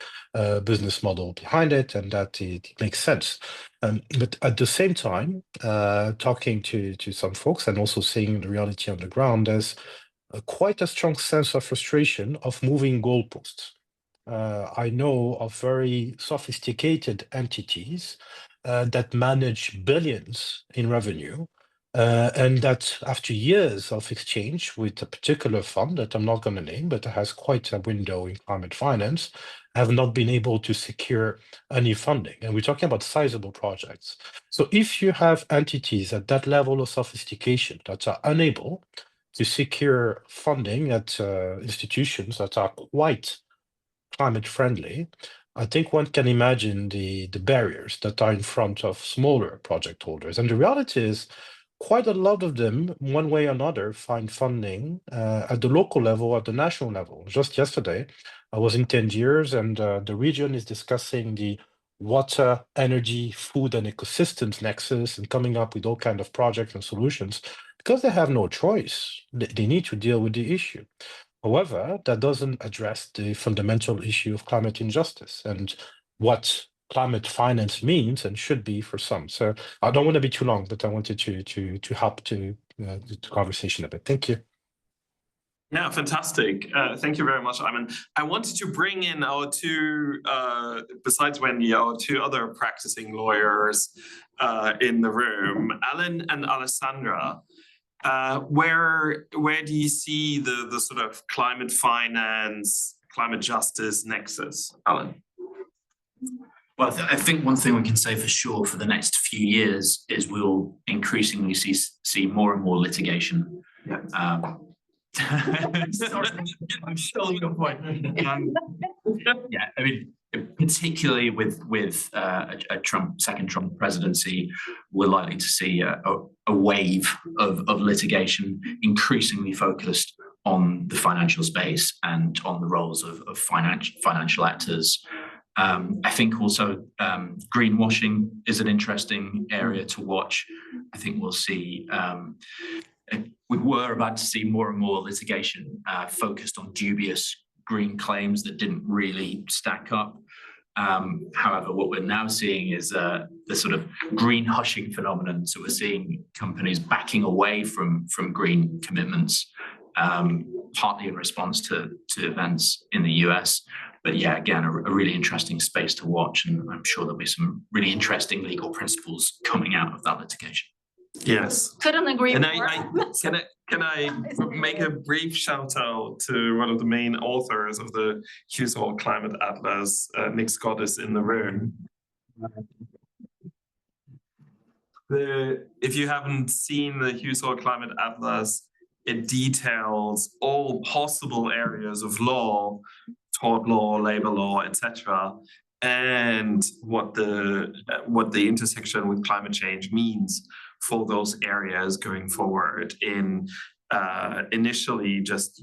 business model behind it and that it makes sense. But at the same time, talking to some folks and also seeing the reality on the ground, there's quite a strong sense of frustration of moving goalposts. I know of very sophisticated entities that manage billions in revenue, and that after years of exchange with a particular fund that I'm not going to name, but has quite a window in climate finance, have not been able to secure any funding. And we're talking about sizable projects. So if you have entities at that level of sophistication that are unable to secure funding at institutions that are quite climate friendly, I think one can imagine the barriers that are in front of smaller project holders. And the reality is quite a lot of them, one way or another, find funding at the local level, at the national level. Just yesterday, I was in Tangiers, and the region is discussing the water, energy, food, and ecosystems nexus and coming up with all kinds of projects and solutions because they have no choice. They need to deal with the issue. However, that doesn't address the fundamental issue of climate injustice and what climate finance means and should be for some. So I don't want to be too long, but I wanted to help to the conversation a bit. Thank you. Yeah, fantastic. Thank you very much, Ayman. I wanted to bring in our two, besides Wendy, our two other practicing lawyers in the room, Alan and Alessandra. Where do you see the sort of climate finance, climate justice nexus, Alan? Well, I think one thing we can say for sure for the next few years is we'll increasingly see more and more litigation. Yeah. Sorry, I'm still your point. Yeah, I mean, particularly with a second Trump presidency, we're likely to see a wave of litigation increasingly focused on the financial space and on the roles of financial actors. I think also greenwashing is an interesting area to watch. I think we'll see we were about to see more and more litigation focused on dubious green claims that didn't really stack up. However, what we're now seeing is the sort of green hushing phenomenon. So we're seeing companies backing away from green commitments, partly in response to events in the US. But yeah, again, a really interesting space to watch. And I'm sure there'll be some really interesting legal principles coming out of that litigation. Yes. Couldn't agree more. Can I make a brief shout out to one of the main authors of the Hughes Hall Climate Atlas, Nick Scott is in the room. If you haven't seen the Hughes Hall Climate Atlas, it details all possible areas of law, tort law, labor law, etc., and what the intersection with climate change means for those areas going forward in initially just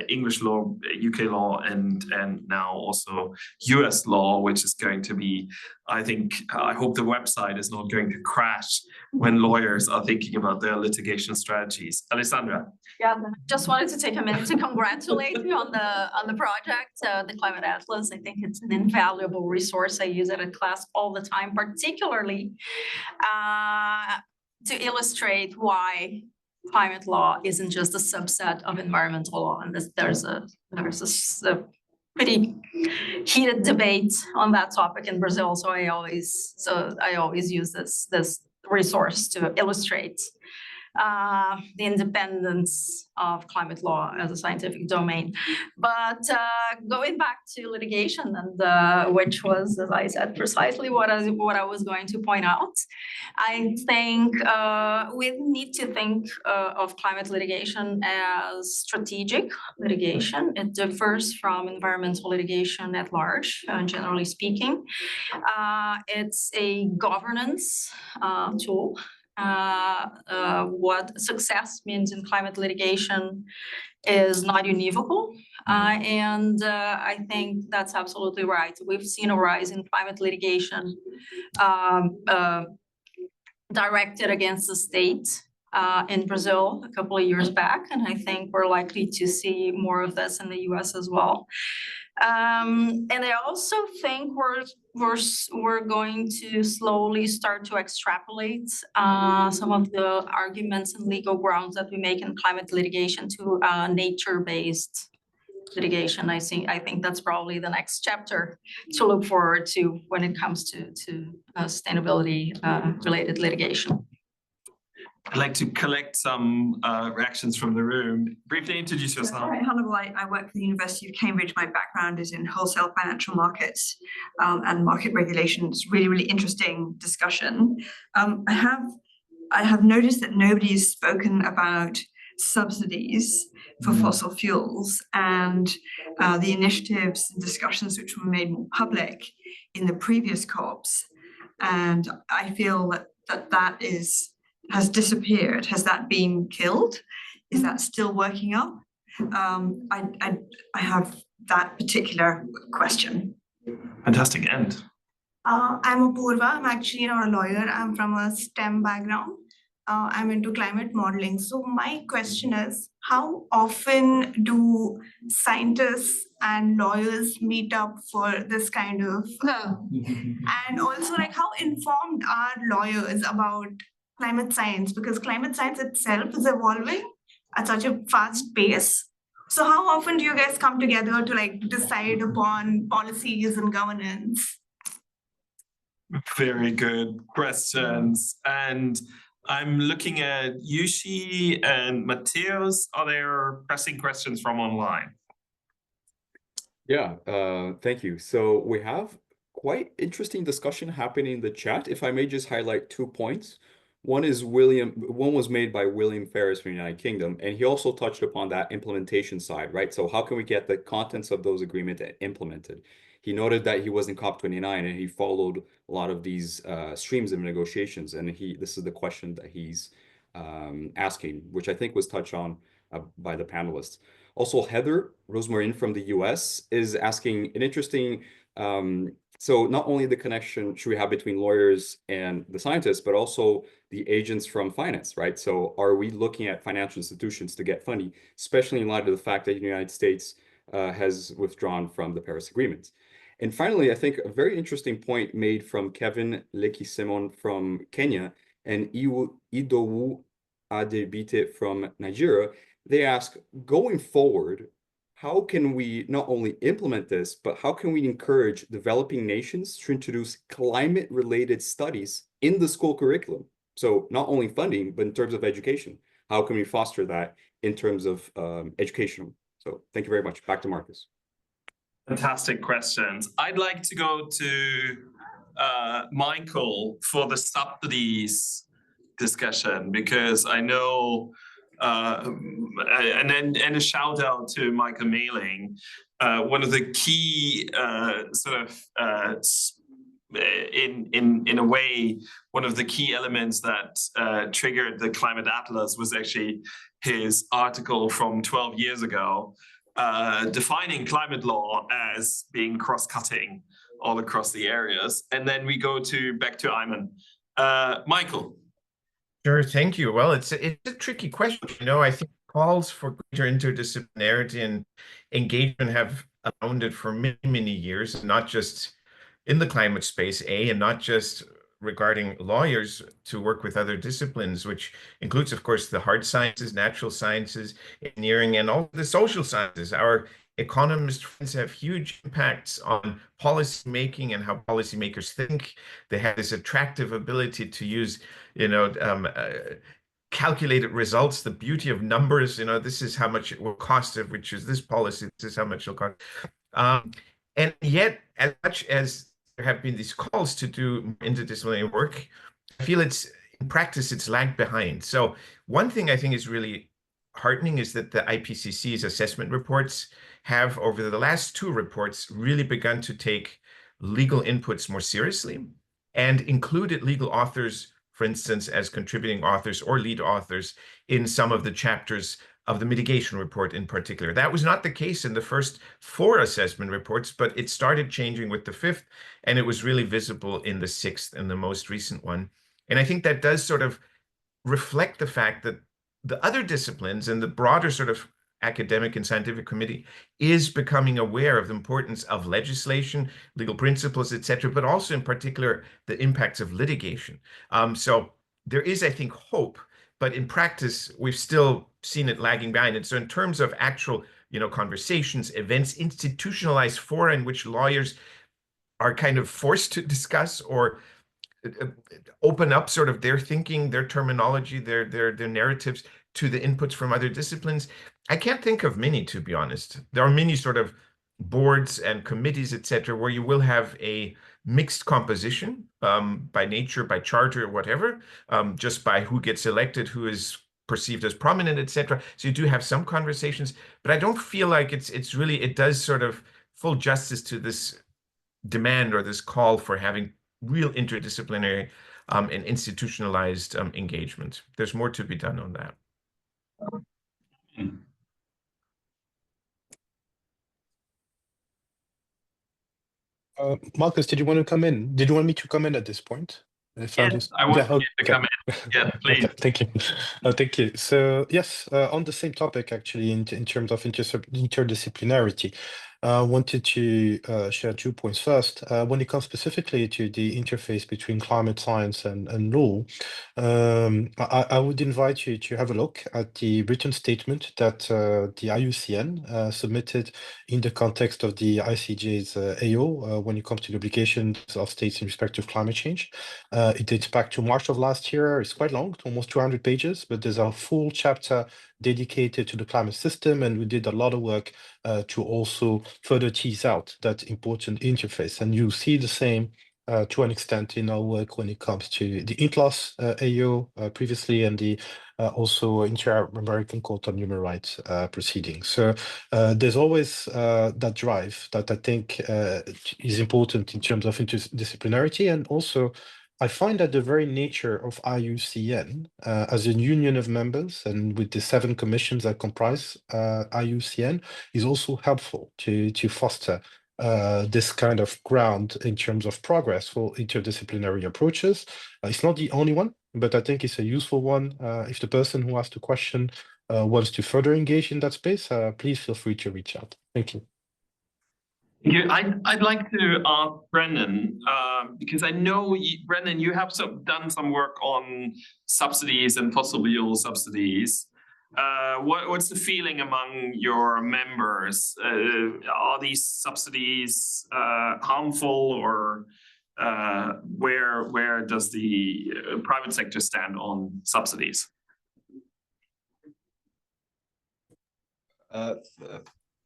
English law, UK law, and now also US law, which is going to be, I hope the website is not going to crash when lawyers are thinking about their litigation strategies. Alessandra. Yeah, just wanted to take a minute to congratulate you on the project, the Climate Atlas. I think it's an invaluable resource. I use it in class all the time, particularly to illustrate why climate law isn't just a subset of environmental law, and there's a pretty heated debate on that topic in Brazil. So I always use this resource to illustrate the independence of climate law as a scientific domain. But going back to litigation, and which was, as I said, precisely what I was going to point out, I think we need to think of climate litigation as strategic litigation. It differs from environmental litigation at large, generally speaking. It's a governance tool. What success means in climate litigation is not univocal. And I think that's absolutely right. We've seen a rise in climate litigation directed against the state in Brazil a couple of years back. And I think we're likely to see more of this in the US as well. And I also think we're going to slowly start to extrapolate some of the arguments and legal grounds that we make in climate litigation to nature-based litigation. I think that's probably the next chapter to look forward to when it comes to sustainability related litigation. I'd like to collect some reactions from the room. Briefly introduce yourself. Hi, Hannibal. I work for the University of Cambridge. My background is in wholesale financial markets and market regulations. Really, really interesting discussion. I have noticed that nobody has spoken about subsidies for fossil fuels and the initiatives and discussions which were made more public in the previous COPs. And I feel that has disappeared. Has that been killed? Is that still working up? I have that particular question. Fantastic end. I'm Apurva. I'm actually not a lawyer. I'm from a STEM background. I'm into climate modeling. So my question is, how often do scientists and lawyers meet up for this kind of, and also like how informed are lawyers about climate science, because climate science itself is evolving at such a fast pace. So how often do you guys come together to like decide upon policies and governance? Very good questions. And I'm looking at Yushi and Mateus. Are there pressing questions from online? Yeah, thank you. So we have quite interesting discussion happening in the chat. If I may just highlight 2 points. One was made by William Ferris from the United Kingdom, and he also touched upon that implementation side, right? So how can we get the contents of those agreements implemented? He noted that he was in COP29 and he followed a lot of these streams of negotiations, and this is the question that he's asking, which I think was touched on by the panelists. Also, Heather Rosemarin from the US is asking an interesting so not only the connection should we have between lawyers and the scientists, but also the agents from finance, right? So are we looking at financial institutions to get funding, especially in light of the fact that the United States has withdrawn from the Paris Agreement? And finally, I think a very interesting point made from Kevin Leki-Simon from Kenya and Idowu Adebite from Nigeria. They ask, going forward, how can we not only implement this, but how can we encourage developing nations to introduce climate-related studies in the school curriculum? So not only funding, but in terms of education, how can we foster that in terms of educational? So thank you very much. Back to Marcus. Fantastic questions. I'd like to go to Michael for the subsidies discussion, because I know and a shout out to Michael Mailing. One of the key in a way, one of the key elements that triggered the Climate Atlas was actually his article from 12 years ago, defining climate law as being cross-cutting all across the areas. And then we go back to Ayman. Michael. Sure, thank you. Well, it's a tricky question. I think calls for greater interdisciplinarity and engagement have abounded for many, many years, not just in the climate space, and not just regarding lawyers to work with other disciplines, which includes, of course, the hard sciences, natural sciences, engineering, and all the social sciences. Our economist friends have huge impacts on policy making and how policymakers think. They have this attractive ability to use, calculated results, the beauty of numbers. This is how much it will cost, which is this policy, this is how much it'll cost. And yet, as much as there have been these calls to do interdisciplinary work, I feel in practice, it's lagged behind. So one thing I think is really heartening is that the IPCC's assessment reports have, over the last 2 reports, really begun to take legal inputs more seriously and included legal authors, for instance, as contributing authors or lead authors in some of the chapters of the mitigation report in particular. That was not the case in the first 4 assessment reports, but it started changing with the 5th, and it was really visible in the 6th and the most recent one. And I think that does sort of reflect the fact that the other disciplines and the broader sort of academic and scientific community is becoming aware of the importance of legislation, legal principles, etc., but also in particular the impacts of litigation. So there is, I think, hope, but in practice, we've still seen it lagging behind. And so in terms of actual, conversations, events, institutionalized fora in which lawyers are kind of forced to discuss or open up sort of their thinking, their terminology, their narratives to the inputs from other disciplines, I can't think of many, to be honest. There are many sort of boards and committees, etc., where you will have a mixed composition by nature, by charter, or whatever, just by who gets elected, who is perceived as prominent, etc. So you do have some conversations, but I don't feel like it does sort of full justice to this demand or this call for having real interdisciplinary and institutionalized engagement. There's more to be done on that. Marcus, did you want to come in? Did you want me to come in at this point? Yes, I want you to come in. Yeah, please. Okay, thank you. Thank you. So yes, on the same topic, actually, in terms of interdisciplinarity, I wanted to share 2 points. First, when it comes specifically to the interface between climate science and law, I would invite you to have a look at the written statement that the IUCN submitted in the context of the ICJ's AO when it comes to the obligations of states in respect to climate change. It dates back to March of last year. It's quite long, almost 200 pages, but there's a full chapter dedicated to the climate system, and we did a lot of work to also further tease out that important interface. And you see the same to an extent in our work when it comes to the INTLAS AO previously and the also Inter-American Court on Human Rights proceedings. So there's always that drive that I think is important in terms of interdisciplinarity. And also, I find that the very nature of IUCN as a union of members and with the 7 commissions that comprise IUCN is also helpful to foster this kind of ground in terms of progress for interdisciplinary approaches. It's not the only one, but I think it's a useful one. If the person who asked the question wants to further engage in that space, please feel free to reach out. Thank you. I'd like to ask Brendan, because I know, Brendan, you have done some work on subsidies and fossil fuel subsidies. What's the feeling among your members? Are these subsidies harmful, or where does the private sector stand on subsidies?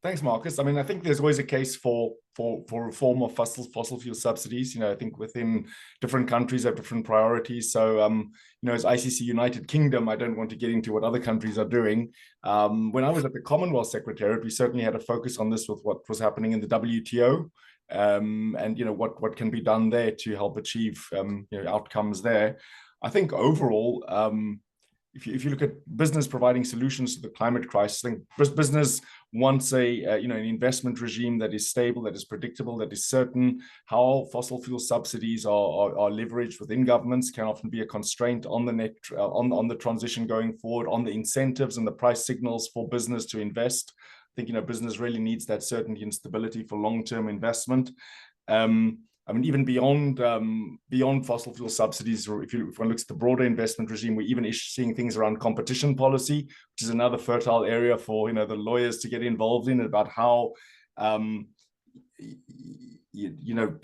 Thanks, Marcus. I mean, I think there's always a case for reform of fossil fuel subsidies. You know, I think within different countries have different priorities. So, you know, as ICC United Kingdom, I don't want to get into what other countries are doing. When I was at the Commonwealth Secretariat, we certainly had a focus on this with what was happening in the WTO, and you know what can be done there to help achieve you know, outcomes there. I think overall, if you look at business providing solutions to the climate crisis, I think business wants a you know, an investment regime that is stable, that is predictable, that is certain. How fossil fuel subsidies are leveraged within governments can often be a constraint on the on the transition going forward, on the incentives and the price signals for business to invest. I think, you know, business really needs that certainty and stability for long-term investment. I mean, even beyond fossil fuel subsidies, or if one looks at the broader investment regime, we're even seeing things around competition policy, which is another fertile area for, you know, the lawyers to get involved in, about how you know,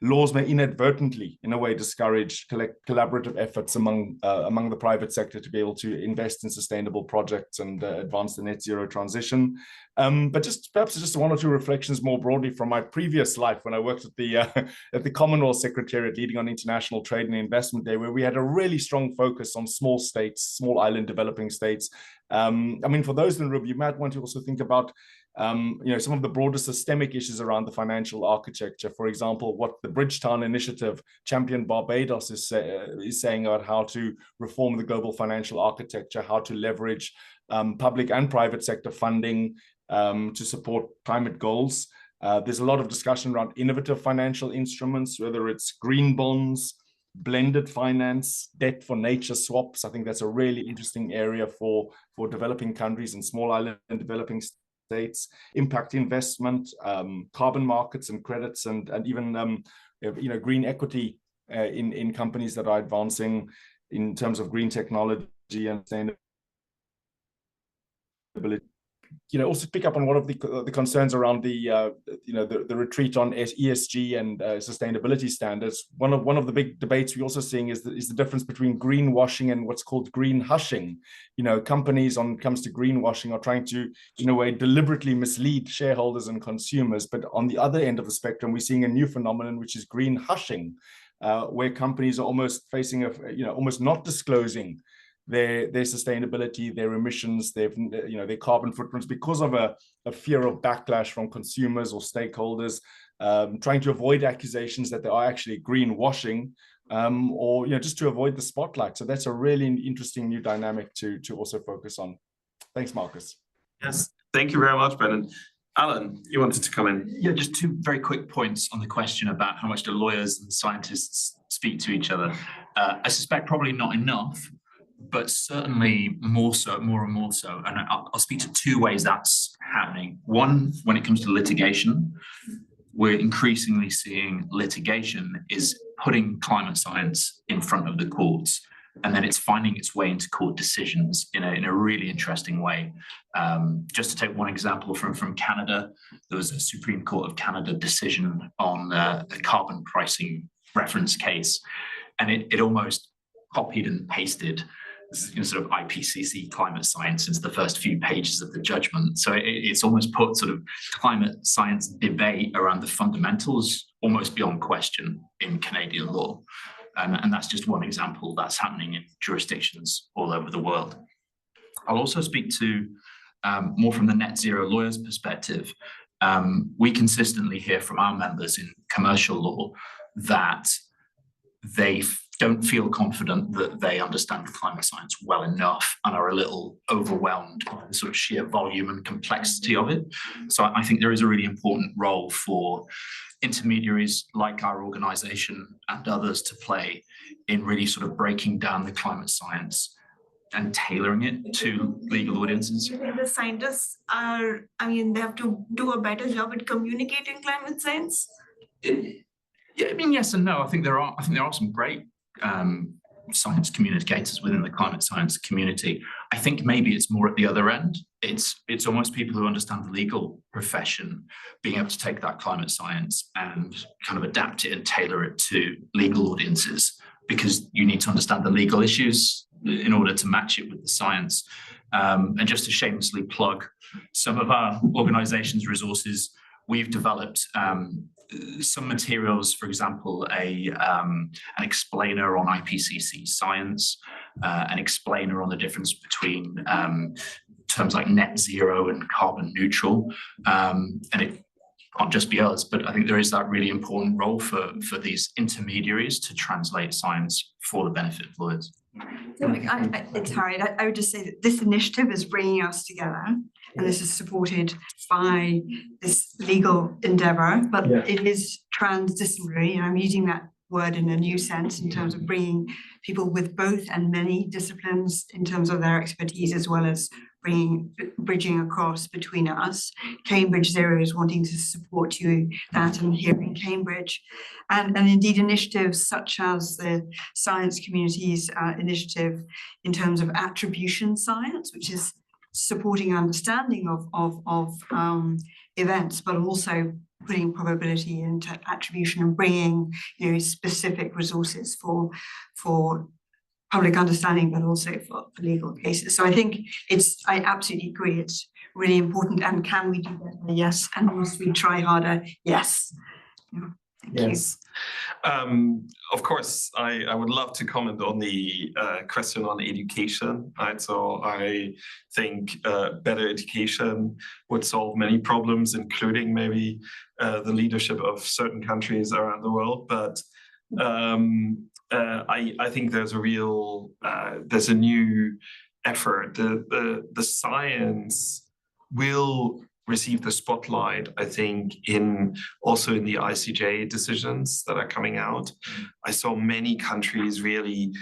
laws may inadvertently, in a way, discourage collaborative efforts among the private sector to be able to invest in sustainable projects and advance the net zero transition. But perhaps just one or two reflections more broadly from my previous life when I worked at the Commonwealth Secretariat leading on international trade and investment day, where we had a really strong focus on small states, small island developing states. I mean, for those in the room, you might want to also think about you know, some of the broader systemic issues around the financial architecture. For example, what the Bridgetown Initiative, championed Barbados, is saying about how to reform the global financial architecture, how to leverage public and private sector funding to support climate goals. There's a lot of discussion around innovative financial instruments, whether it's green bonds, blended finance, debt for nature swaps. I think that's a really interesting area for developing countries and small island developing states, impact investment, carbon markets and credits, and even you know, green equity in companies that are advancing in terms of green technology and sustainability. You know, also pick up on one of the concerns around the you know, the retreat on ESG and sustainability standards. One of the big debates we're also seeing is the difference between greenwashing and what's called green hushing. You know, companies, when it comes to greenwashing, are trying to, in a way, deliberately mislead shareholders and consumers. But on the other end of the spectrum, we're seeing a new phenomenon, which is green hushing, where companies are almost facing you know, almost not disclosing their sustainability, their emissions, their carbon footprints, because of a fear of backlash from consumers or stakeholders, trying to avoid accusations that they are actually greenwashing, or just to avoid the spotlight. So that's a really interesting new dynamic to also focus on. Thanks, Marcus. Yes, thank you very much, Brendan. Alan, you wanted to come in. Yeah, just two very quick points on the question about how much do lawyers and scientists speak to each other. I suspect probably not enough, but certainly more and more so. And I'll speak to two ways that's happening. One, when it comes to litigation, we're increasingly seeing litigation is putting climate science in front of the courts, and then it's finding its way into court decisions in a really interesting way. Just to take one example from Canada, there was a Supreme Court of Canada decision on a carbon pricing reference case, and it almost copied and pasted sort of IPCC climate science into the first few pages of the judgment. So it's almost put sort of climate science debate around the fundamentals almost beyond question in Canadian law. And that's just one example that's happening in jurisdictions all over the world. I'll also speak to more from the net zero lawyers perspective. We consistently hear from our members in commercial law that they don't feel confident that they understand climate science well enough and are a little overwhelmed by the sort of sheer volume and complexity of it. So I think there is a really important role for intermediaries like our organization and others to play in really sort of breaking down the climate science and tailoring it to legal audiences. I think the scientists are, they have to do a better job at communicating climate science. Yeah, yes and no. I think there are some great science communicators within the climate science community. I think maybe it's more at the other end. It's almost people who understand the legal profession being able to take that climate science and kind of adapt it and tailor it to legal audiences, because you need to understand the legal issues in order to match it with the science. And just to shamelessly plug some of our organization's resources, we've developed some materials, for example, an explainer on IPCC science, an explainer on the difference between terms like net zero and carbon neutral. And it can't just be us, but I think there is that really important role for these intermediaries to translate science for the benefit of lawyers. It's Harriet. I would just say that this initiative is bringing us together, and this is supported by this legal endeavor, but it is transdisciplinary, and I'm using that word in a new sense in terms of bringing people with both and many disciplines in terms of their expertise, as well as bridging across between us. Cambridge Zero is wanting to support that and here in Cambridge, and indeed initiatives such as the Science Communities initiative in terms of attribution science, which is supporting understanding of events, but also putting probability into attribution and bringing specific resources for public understanding, but also for legal cases. So I think I absolutely agree, it's really important. And can we do better? Yes. And must we try harder? Yes. Yes. Of course, I would love to comment on the question on education, right? So I think better education would solve many problems, including maybe the leadership of certain countries around the world. But I think there's a new effort. The science will receive the spotlight, I think, also in the ICJ decisions that are coming out. I saw many countries really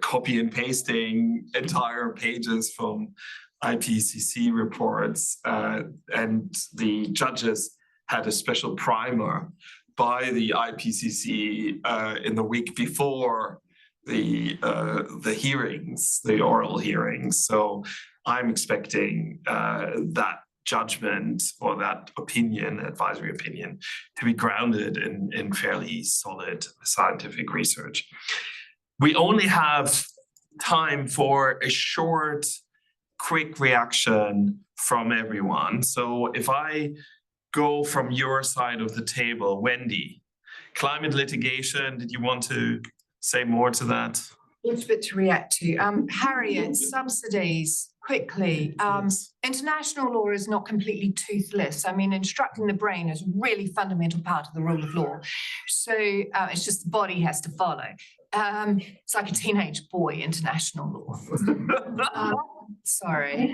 copy and pasting entire pages from IPCC reports, and the judges had a special primer by the IPCC in the week before the hearings, the oral hearings. So I'm expecting that judgment or that opinion, advisory opinion, to be grounded in fairly solid scientific research. We only have time for a short, quick reaction from everyone. So if I go from your side of the table, Wendy, climate litigation, did you want to say more to that? Which bit to react to? Harriet, subsidies, quickly. International law is not completely toothless. I mean, instructing the brain is a really fundamental part of the rule of law. So it's just the body has to follow. It's like a teenage boy, international law. Sorry.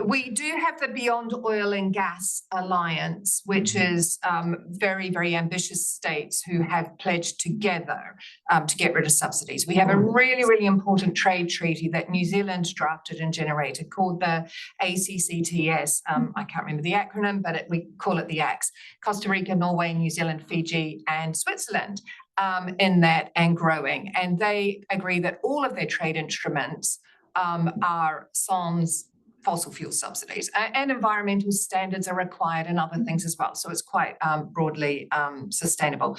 We do have the Beyond Oil and Gas Alliance, which is very, very ambitious states who have pledged together to get rid of subsidies. We have a really, really important trade treaty that New Zealand drafted and generated called the ACCTS. I can't remember the acronym, but we call it the ACS. Costa Rica, Norway, New Zealand, Fiji, and Switzerland in that and growing. And they agree that all of their trade instruments are sans fossil fuel subsidies, and environmental standards are required and other things as well. So it's quite broadly sustainable.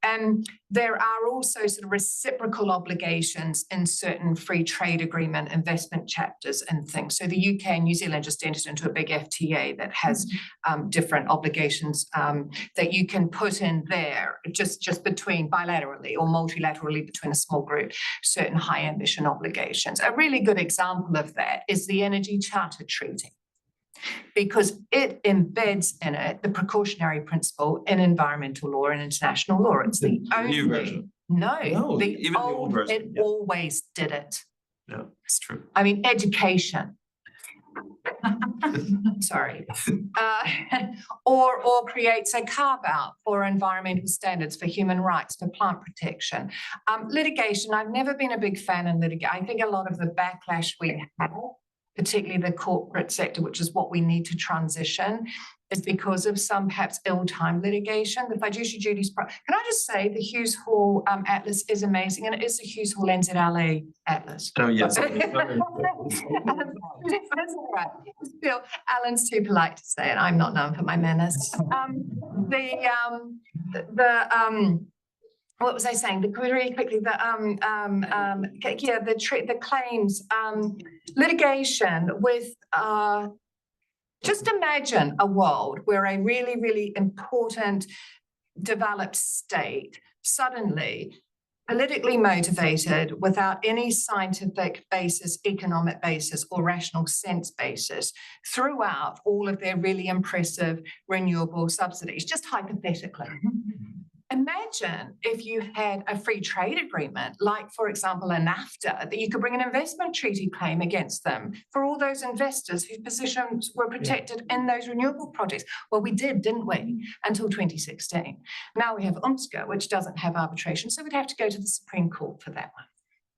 And there are also sort of reciprocal obligations in certain free trade agreement investment chapters and things. So the UK and New Zealand just entered into a big FTA that has different obligations that you can put in there just between bilaterally or multilaterally between a small group, certain high ambition obligations. A really good example of that is the Energy Charter Treaty, because it embeds in it the precautionary principle in environmental law and international law. It's the only new version. No, Even the old version. It always did it. Yeah, it's true. I mean, education. Sorry. Or creates a carve-out for environmental standards, for human rights, for plant protection. Litigation, I've never been a big fan of litigation. I think a lot of the backlash we have, particularly the corporate sector, which is what we need to transition, is because of some perhaps ill-timed litigation. The fiduciary duties. Can I just say the Hughes Hall Atlas is amazing, and it is the Hughes Hall NZLA Atlas. Oh yes. That's all right. Still, Alan's too polite to say it. I'm not known for my manners. what was I saying? Really quickly, the claims, litigation with, just imagine a world where a really, really important developed state suddenly politically motivated without any scientific basis, economic basis, or rational sense basis throughout all of their really impressive renewable subsidies, just hypothetically. Imagine if you had a free trade agreement, like, for example, a NAFTA, that you could bring an investment treaty claim against them for all those investors whose positions were protected in those renewable projects. Well, we did, didn't we, until 2016. Now we have UNFCCC, which doesn't have arbitration, so we'd have to go to the Supreme Court for that one.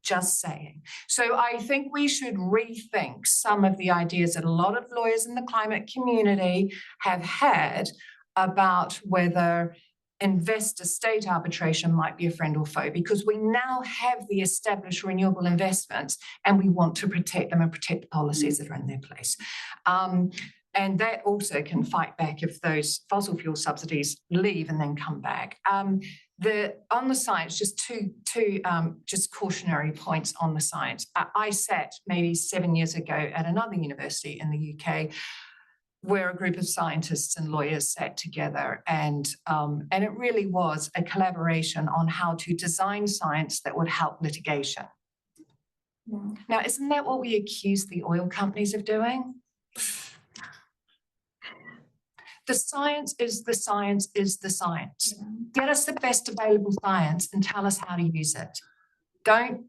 Just saying. So I think we should rethink some of the ideas that a lot of lawyers in the climate community have had about whether investor-state arbitration might be a friend or foe, because we now have the established renewable investments and we want to protect them and protect the policies that are in their place. And that also can fight back if those fossil fuel subsidies leave and then come back. On the science, just two just cautionary points on the science. I sat maybe 7 years ago at another university in the UK where a group of scientists and lawyers sat together, and it really was a collaboration on how to design science that would help litigation. Yeah. Now, isn't that what we accuse the oil companies of doing? The science is the science is the science. Yeah. Get us the best available science and tell us how to use it. Don't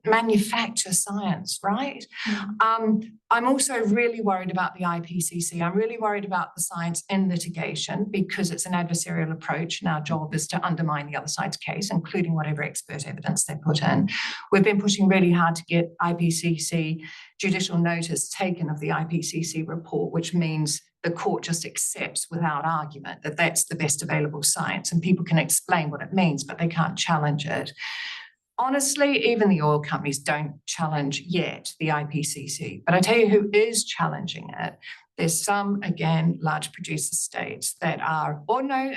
manufacture science, right? Mm-hmm. I'm also really worried about the IPCC. I'm really worried about the science in litigation because it's an adversarial approach, and our job is to undermine the other side's case, including whatever expert evidence they put in. We've been pushing really hard to get IPCC judicial notice taken of the IPCC report, which means the court just accepts without argument that that's the best available science, and people can explain what it means, but they can't challenge it. Honestly, even the oil companies don't challenge yet the IPCC. But I tell you who is challenging it. There's some, again, large producer states that are, or no,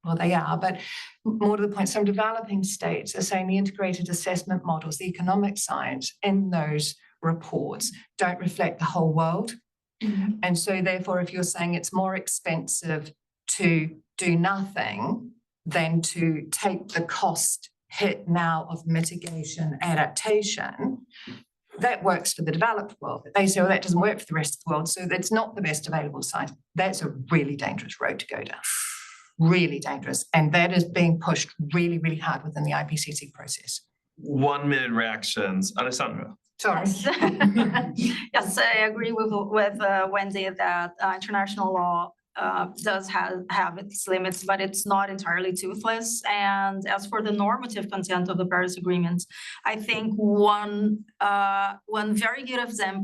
well, they are, but more to the point, some developing states are saying the integrated assessment models, the economic science in those reports don't reflect the whole world. Mm-hmm. And so therefore, if you're saying it's more expensive to do nothing than to take the cost hit now of mitigation adaptation, that works for the developed world. But they say, well, that doesn't work for the rest of the world, so that's not the best available science. That's a really dangerous road to go down. Really dangerous. And that is being pushed really, really hard within the IPCC process. 1 minute reactions. Alessandra. Sorry. Yes, I agree with Wendy that international law does have its limits, but it's not entirely toothless. And as for the normative content of the Paris Agreement, I think one very good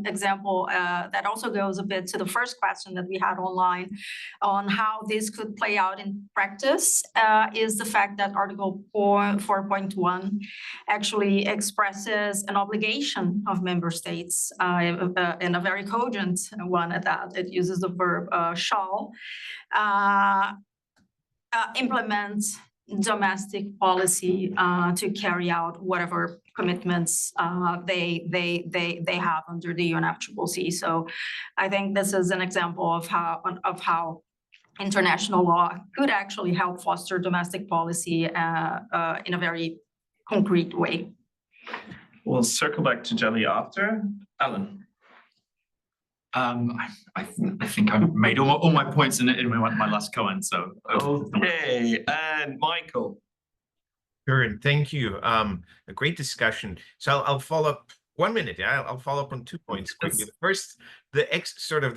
example that also goes a bit to the first question that we had online on how this could play out in practice is the fact that Article 4.1 actually expresses an obligation of member states in a very cogent one at that. It uses the verb shall implement domestic policy to carry out whatever commitments they have under the UNFCCC. So I think this is an example of how international law could actually help foster domestic policy in a very concrete way. We'll circle back to Jelly after. Alan. I think I've made all my points in my last comment. So okay, and Michael. Sure, and thank you. A great discussion. So I'll follow up 1 minute. Yeah, I'll follow up on 2 points quickly. First, the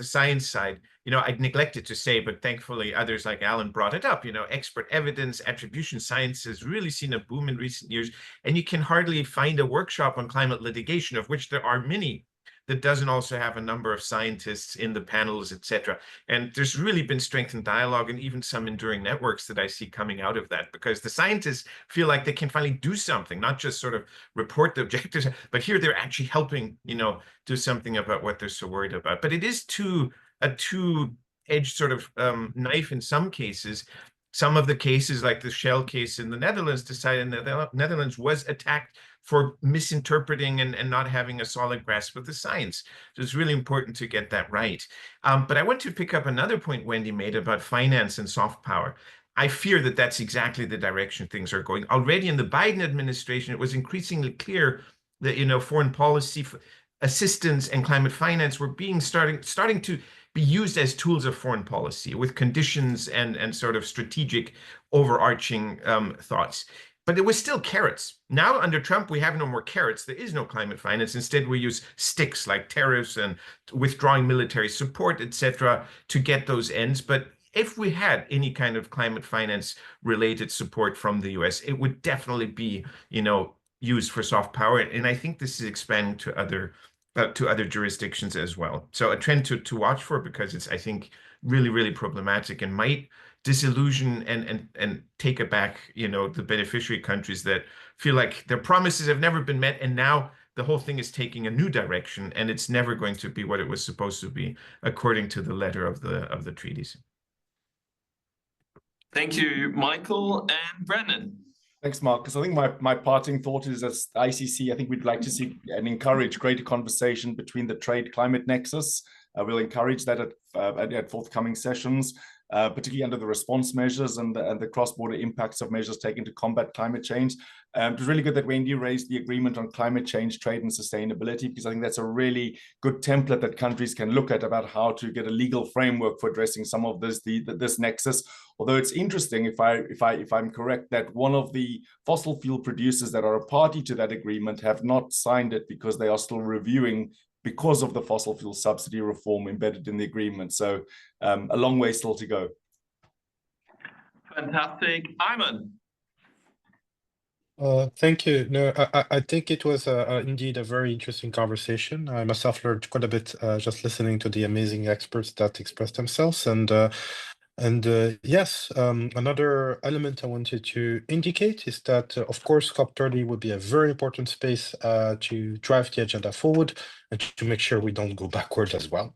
science side. I'd neglected to say, but thankfully others like Alan brought it up. Expert evidence, attribution science has really seen a boom in recent years, and you can hardly find a workshop on climate litigation, of which there are many, that doesn't also have a number of scientists in the panels, etc. And there's really been strengthened dialogue and even some enduring networks that I see coming out of that, because the scientists feel like they can finally do something, not just sort of report the objectives, but here they're actually helping, do something about what they're so worried about. But it is a two-edged sort of knife in some cases. some of the cases, like the Shell case in the Netherlands, decided that the Netherlands was attacked for misinterpreting and not having a solid grasp of the science. So it's really important to get that right. But I want to pick up another point Wendy made about finance and soft power. I fear that that's exactly the direction things are going. Already in the Biden administration, it was increasingly clear that, foreign policy assistance and climate finance were starting to be used as tools of foreign policy with conditions and sort of strategic overarching thoughts. But there was still carrots. Now under Trump, we have no more carrots. There is no climate finance. Instead, we use sticks like tariffs and withdrawing military support, etc., to get those ends. But if we had any kind of climate finance related support from the US, it would definitely be, used for soft power. And I think this is expanding to other jurisdictions as well. So a trend to watch for, because it's, I think, really, really problematic and might disillusion and take aback, the beneficiary countries that feel like their promises have never been met, and now the whole thing is taking a new direction, and it's never going to be what it was supposed to be according to the letter of the treaties. Thank you, Michael and Brennan. Thanks, Marcus. I think my parting thought is, as ICC, I think we'd like to see and encourage greater conversation between the trade climate nexus. We'll encourage that at forthcoming sessions, particularly under the response measures and the cross-border impacts of measures taken to combat climate change. It was really good that Wendy raised the agreement on climate change, trade and sustainability, because I think that's a really good template that countries can look at about how to get a legal framework for addressing some of this nexus. Although it's interesting, if I'm correct, that one of the fossil fuel producers that are a party to that agreement have not signed it because they are still reviewing because of the fossil fuel subsidy reform embedded in the agreement. So a long way still to go. Fantastic. Ayman. Thank you. No, I think it was indeed a very interesting conversation. I myself learned quite a bit just listening to the amazing experts that expressed themselves. And yes, another element I wanted to indicate is that, of course, COP30 would be a very important space to drive the agenda forward and to make sure we don't go backward as well.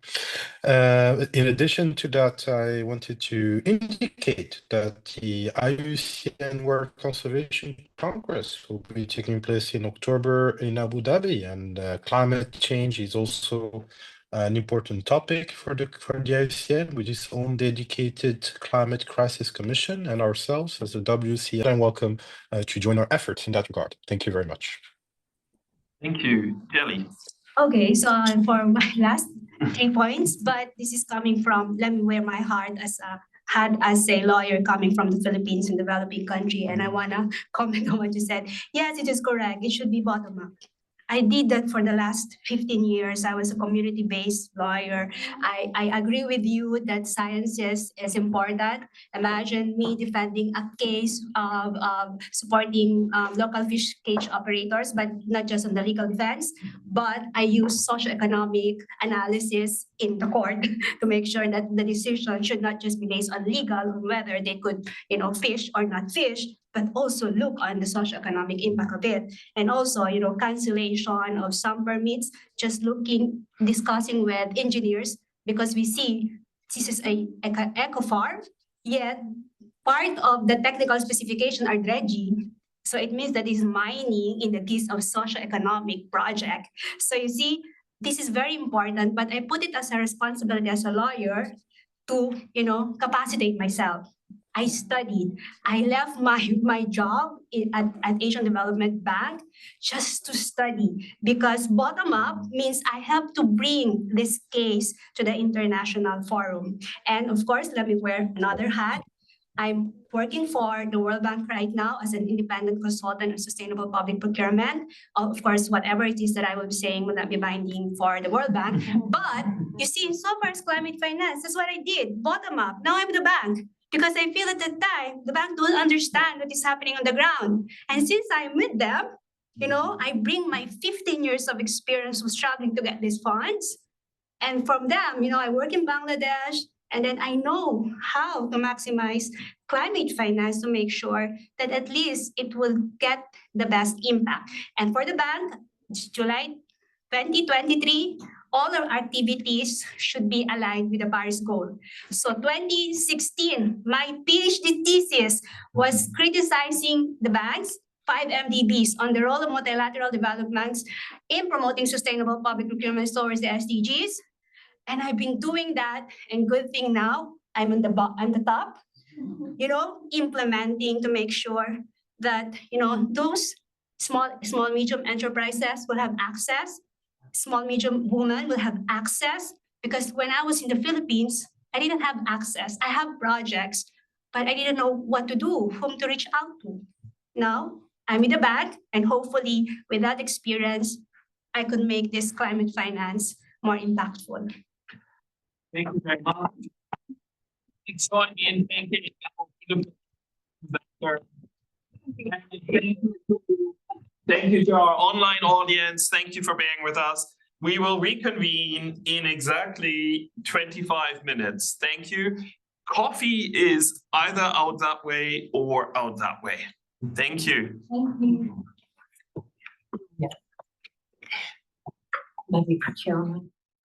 In addition to that, I wanted to indicate that the IUCN World Conservation Congress will be taking place in October in Abu Dhabi, and climate change is also an important topic for the IUCN, with its own dedicated Climate Crisis Commission, and ourselves as the WCN. I'm welcome to join our efforts in that regard. Thank you very much. Thank you, Jelly. Okay, so for my last 3 points, but this is coming from, let me wear my heart as a lawyer coming from the Philippines, in developing country, and I wanna comment on what you said. Yes, it is correct. It should be bottom up. I did that for the last 15 years. I was a community-based lawyer. I agree with you that science is important. Imagine me defending a case of supporting local fish cage operators, but not just on the legal defense, but I use socioeconomic analysis in the court to make sure that the decision should not just be based on legal, whether they could, fish or not fish, but also look on the socioeconomic impact of it. And also, cancellation of some permits, just discussing with engineers, because we see this is a eco farm, yet part of the technical specification are dredging. So it means that is mining in the case of socioeconomic project. So you see, this is very important, but I put it as a responsibility as a lawyer to, capacitate myself. I studied. I left my job at Asian Development Bank just to study, because bottom up means I have to bring this case to the international forum. And of course, let me wear another hat. I'm working for the World Bank right now as an independent consultant on sustainable public procurement. Of course, whatever it is that I will be saying will not be binding for the World Bank. But you see, so far as climate finance, that's what I did, bottom up. Now I'm the bank, because I feel at that time, the bank don't understand what is happening on the ground. And since I'm with them, I bring my 15 years of experience of struggling to get these funds. And from them, I work in Bangladesh, and then I know how to maximize climate finance to make sure that at least it will get the best impact. And for the bank, July 2023, all our activities should be aligned with the Paris goal. So 2016, my PhD thesis was criticizing the banks, 5 MDBs, on the role of multilateral developments in promoting sustainable public procurement towards the SDGs. And I've been doing that, and good thing now, I'm on the top, implementing to make sure that, those small, medium enterprises will have access, small, medium women will have access, because when I was in the Philippines, I didn't have access. I have projects, but I didn't know what to do, whom to reach out to. Now, I'm in the back, and hopefully with that experience, I could make this climate finance more impactful. Thank you very much. Join me in thanking Thank you to our online audience. Thank you for being with us. We will reconvene in exactly 25 minutes. Thank you. Coffee is either out that way or out that way. Thank you. Thank you. Maybe procurement.